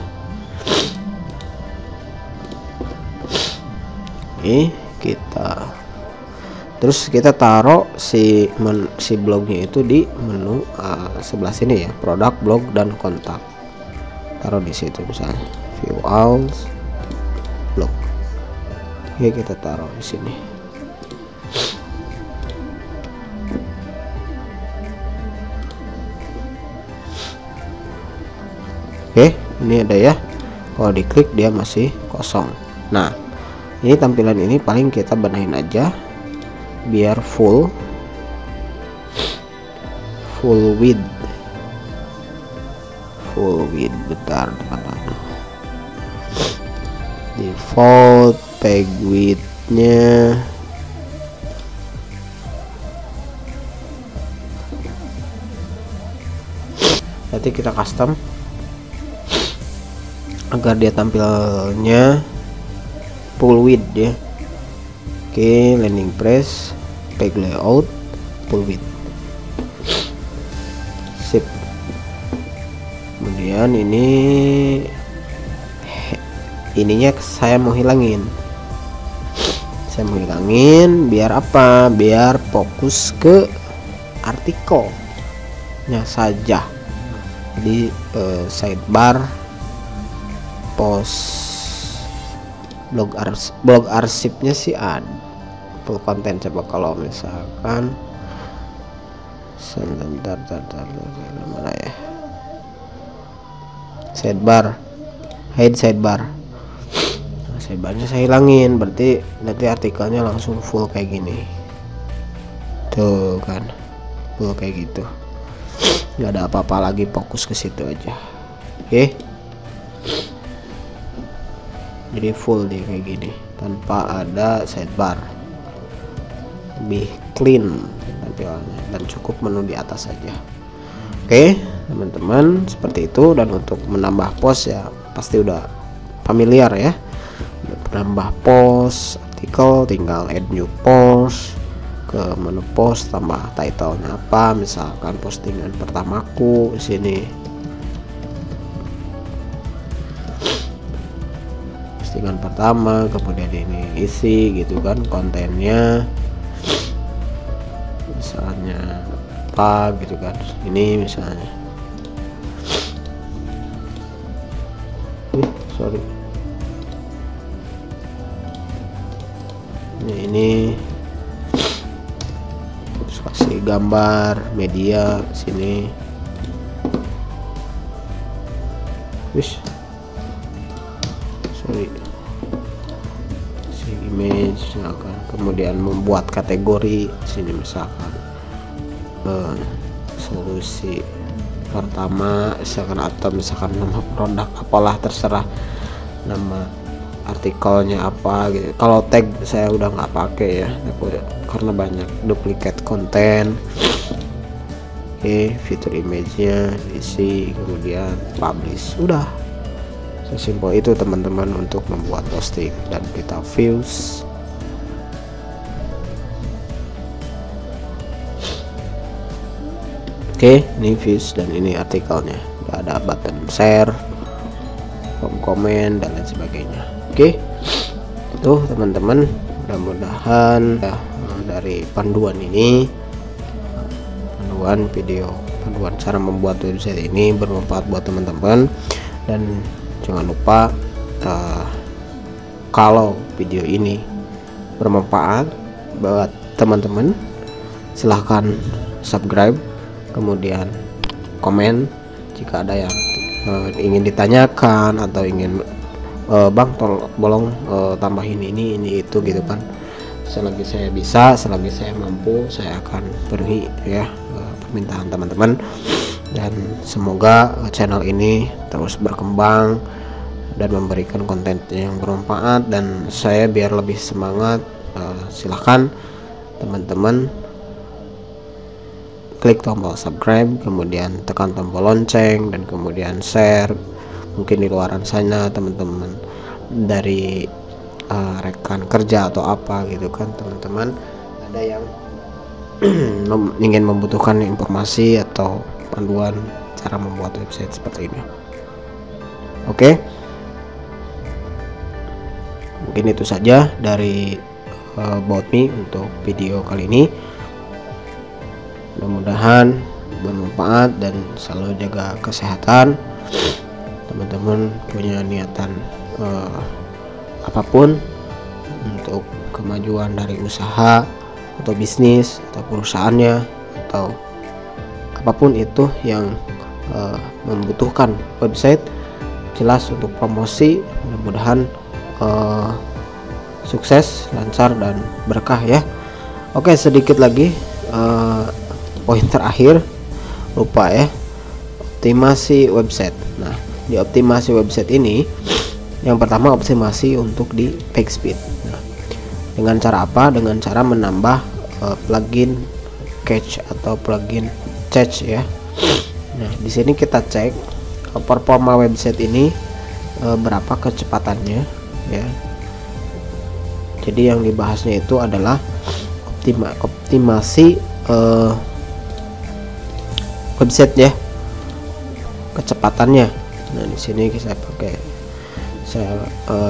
Terus kita taruh si blognya itu di menu sebelah sini ya, produk, blog, dan kontak. Taruh di situ misalnya view all blog. Oke, kita taruh di sini. Oke, ini ada ya. Kalau diklik dia masih kosong. Nah, ini tampilan ini paling kita benahin aja biar full width. Bentar teman-teman. Default page width-nya nanti kita custom agar dia tampilnya full width ya. Oke, landing page, page layout, full width. Sip. Kemudian ininya saya mau hilangin. Biar apa? Biar fokus ke artikelnya saja. Jadi sidebar, post, blog arsipnya sih ada full konten. Coba kalau misalkan sebentar mana ya, sidebar, hide sidebar. Nah, sidebarnya saya hilangin, berarti nanti artikelnya langsung full kayak gini tuh kan, full kayak gitu, nggak ada apa-apa lagi, fokus ke situ aja. Oke, jadi full dia kayak gini tanpa ada sidebar, lebih clean tampilannya dan cukup menu di atas saja. Oke teman-teman, seperti itu. Dan untuk menambah post ya pasti udah familiar ya, menambah post artikel tinggal add new post, ke menu post tambah titlenya apa, misalkan postingan pertamaku sini, postingan pertama, kemudian ini isi gitu kan kontennya, misalnya apa gitu kan, ini misalnya sorry ini terus kasih gambar media sini, image misalkan, kemudian membuat kategori sini misalkan solusi pertama misalkan, atau misalkan nama produk apalah terserah, nama artikelnya apa gitu. Kalau tag saya udah nggak pakai ya karena banyak duplicate konten. Oke, fitur image-nya isi, kemudian publish, udah sesimpel itu teman-teman untuk membuat posting. Dan kita views, oke, ini views dan ini artikelnya, ada button share, komen dan lain sebagainya. Oke, itu teman-teman, mudah-mudahan dari panduan ini, panduan video, panduan cara membuat website ini bermanfaat buat teman-teman. Dan jangan lupa kalau video ini bermanfaat buat teman-teman, silahkan subscribe, kemudian komen jika ada yang ingin ditanyakan atau ingin bang tolong tambahin ini itu gitu kan. Selagi saya bisa, selagi saya mampu, saya akan penuhi ya permintaan teman-teman, dan semoga channel ini terus berkembang dan memberikan konten yang bermanfaat, dan saya biar lebih semangat. Silahkan teman-teman klik tombol subscribe, kemudian tekan tombol lonceng, dan kemudian share. Mungkin di luaran sana teman-teman dari rekan kerja atau apa gitu kan, teman-teman ada yang ingin membutuhkan informasi atau panduan cara membuat website seperti ini. Oke, mungkin itu saja dari About Me untuk video kali ini. Mudah-mudahan bermanfaat dan selalu jaga kesehatan. Teman-teman punya niatan apapun untuk kemajuan dari usaha atau bisnis atau perusahaannya atau apapun itu yang membutuhkan website jelas untuk promosi, mudah-mudahan sukses, lancar, dan berkah ya. Oke, sedikit lagi poin terakhir, lupa ya, optimasi website. Nah, di optimasi website ini yang pertama optimasi untuk di page speed. Nah, dengan cara apa? Dengan cara menambah plugin cache atau plugin cache ya. Nah, di sini kita cek performa website ini berapa kecepatannya ya. Jadi yang dibahasnya itu adalah optimasi website ya, kecepatannya. Nah, di sini saya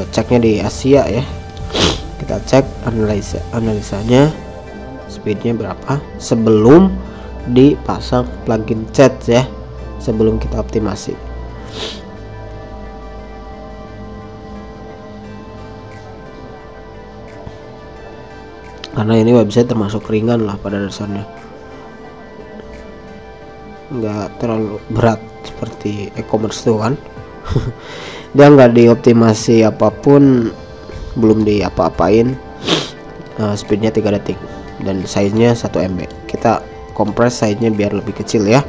ceknya di Asia ya. Kita cek analisanya speednya berapa sebelum dipasang plugin chat ya, sebelum kita optimasi. Karena ini website termasuk ringan lah pada dasarnya, nggak terlalu berat seperti e-commerce tuh kan. Dia nggak dioptimasi apapun, belum diapa-apain, speednya 3 detik dan size-nya 1 MB. Kita kompres size-nya biar lebih kecil ya.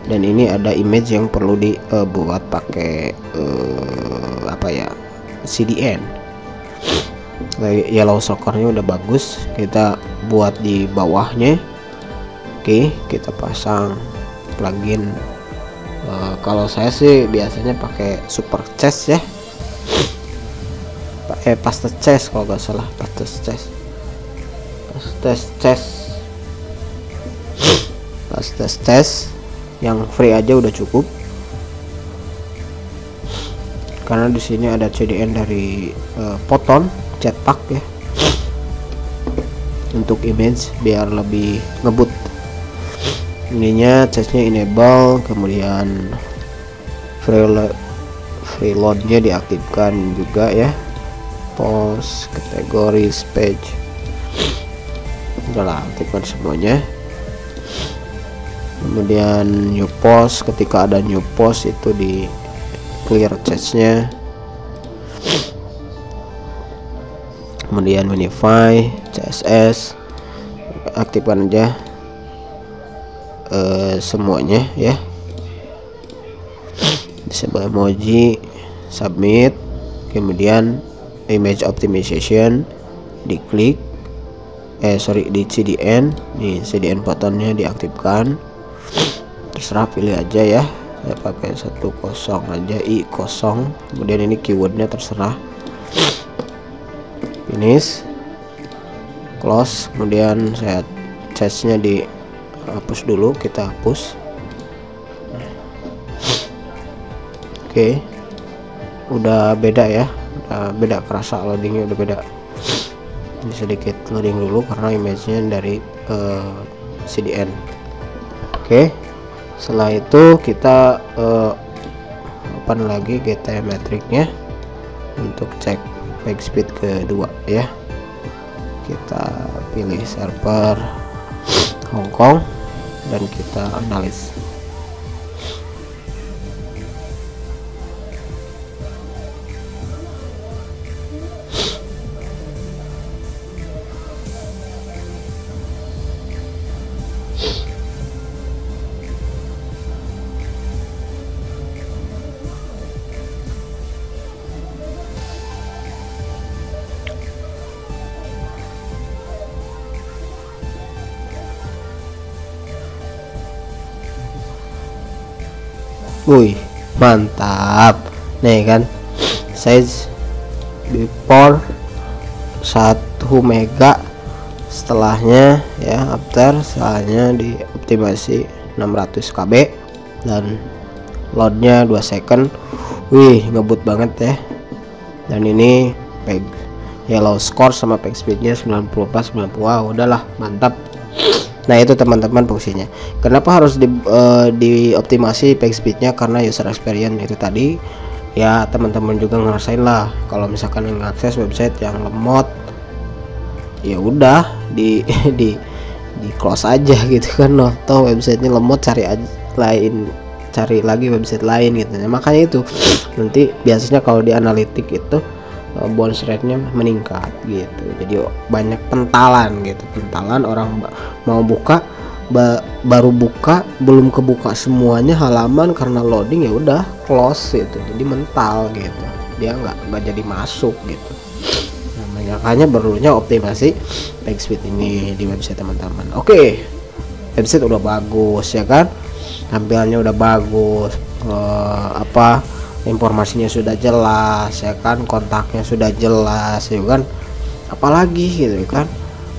Dan ini ada image yang perlu dibuat pakai apa ya, CDN. Yellow Soccer-nya udah bagus, kita buat di bawahnya. Oke, kita pasang plugin. Kalau saya sih biasanya pakai super chest ya, paste chest kalau nggak salah, paste chest yang free aja udah cukup, karena di sini ada CDN dari Photon Jetpack ya, untuk image biar lebih ngebut. Ininya chestnya enable, kemudian freeload-nya diaktifkan juga ya, post, kategori, page, udahlah aktifkan semuanya. Kemudian new post, ketika ada new post itu di clear chestnya. Kemudian minify, CSS aktifkan aja semuanya ya. Disable emoji, submit, kemudian image optimization diklik, di CDN, nih CDN buttonnya diaktifkan, terserah pilih aja ya. Saya pakai 10 aja, i0. Kemudian ini keywordnya terserah, finish, close. Kemudian saya chestnya dihapus dulu, kita hapus. Oke, udah beda ya, udah beda, kerasa loadingnya udah beda. Ini sedikit loading dulu karena image-nya dari CDN. Oke, setelah itu kita open lagi GTM metricnya untuk cek PageSpeed kedua ya. Kita pilih server Hong Kong dan kita analis. Wih, mantap nih kan, size before 1 mega, setelahnya ya after, setelahnya dioptimasi 600 KB dan loadnya 2 second. Wih, ngebut banget ya. Dan ini yellow score sama PageSpeednya 94 90. Wow, udahlah mantap. Nah itu teman-teman fungsinya. Kenapa harus dioptimasi PageSpeednya? Karena user experience itu tadi ya, teman-teman juga ngerasain lah kalau misalkan mengakses website yang lemot, ya udah di close aja gitu kan. Noh, toh websitenya lemot, cari lagi website lain gitu. Nah, makanya itu nanti biasanya kalau di analitik itu bounce rate-nya meningkat gitu. Jadi banyak pentalan gitu. Pentalan orang mau buka baru buka belum kebuka semuanya halaman karena loading, ya udah close gitu. Jadi mental gitu. Dia nggak jadi masuk gitu. Nah, makanya perlunya optimasi PageSpeed ini di website teman-teman. Oke. Website udah bagus ya kan? Tampilannya udah bagus. Informasinya sudah jelas ya kan, kontaknya sudah jelas ya kan, apalagi gitu kan,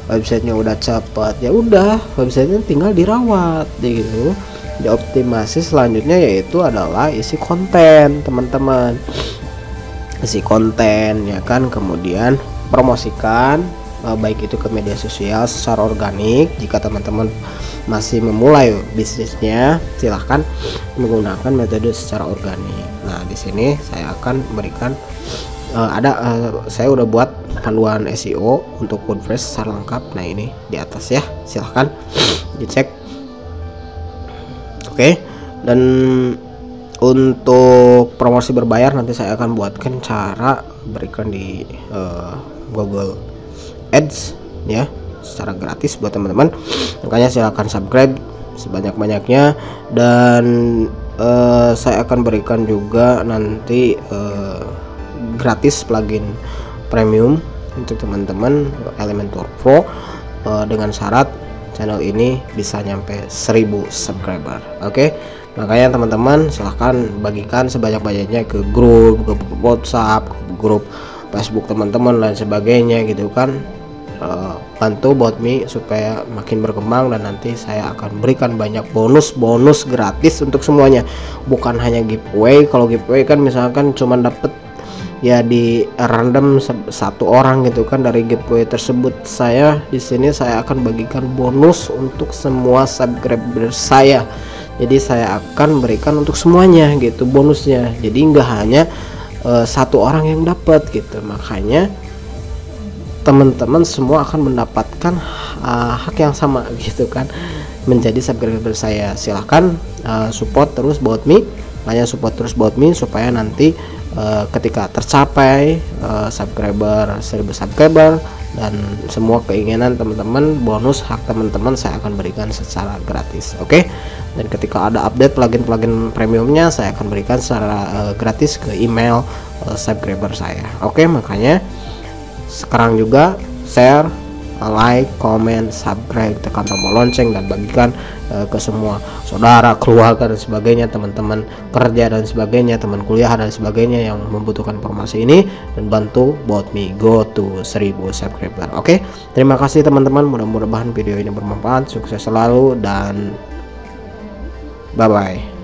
websitenya udah cepat, ya udah websitenya tinggal dirawat gitu, dioptimasi. Selanjutnya yaitu adalah isi konten teman-teman, isi konten ya kan, kemudian promosikan baik itu ke media sosial secara organik. Jika teman-teman masih memulai bisnisnya, silahkan menggunakan metode secara organik. Nah di sini saya akan berikan saya udah buat panduan SEO untuk WordPress secara lengkap. Nah ini di atas ya, silahkan dicek. Oke. Dan untuk promosi berbayar nanti saya akan buatkan cara berikan di Google Ads ya, secara gratis buat teman-teman. Makanya silahkan subscribe sebanyak-banyaknya. Dan saya akan berikan juga nanti gratis plugin premium untuk teman-teman Elementor Pro dengan syarat channel ini bisa nyampe 1000 subscriber. Oke. Makanya teman-teman silahkan bagikan sebanyak-banyaknya ke grup WhatsApp, grup Facebook teman-teman dan sebagainya gitu kan. Bantu BotMe supaya makin berkembang, dan nanti saya akan berikan banyak bonus gratis untuk semuanya, bukan hanya giveaway. Kalau giveaway kan misalkan cuma dapet ya di random satu orang gitu kan dari giveaway tersebut. Saya di sini saya akan bagikan bonus untuk semua subscriber saya. Jadi saya akan berikan untuk semuanya gitu bonusnya. Jadi nggak hanya satu orang yang dapat gitu. Makanya teman-teman semua akan mendapatkan hak yang sama gitu kan, menjadi subscriber saya. Silahkan support terus BotMe, makanya support terus BotMe supaya nanti ketika tercapai 1000 subscriber dan semua keinginan teman-teman, bonus hak teman-teman saya akan berikan secara gratis. Oke. Dan ketika ada update plugin premiumnya, saya akan berikan secara gratis ke email subscriber saya. Oke. Makanya sekarang juga share, like, comment, subscribe, tekan tombol lonceng dan bagikan ke semua saudara, keluarga dan sebagainya, teman-teman kerja dan sebagainya, teman kuliah dan sebagainya yang membutuhkan informasi ini, dan bantu BotMe go to 1000 subscriber. Oke. Terima kasih teman-teman, mudah-mudahan video ini bermanfaat. Sukses selalu dan bye bye.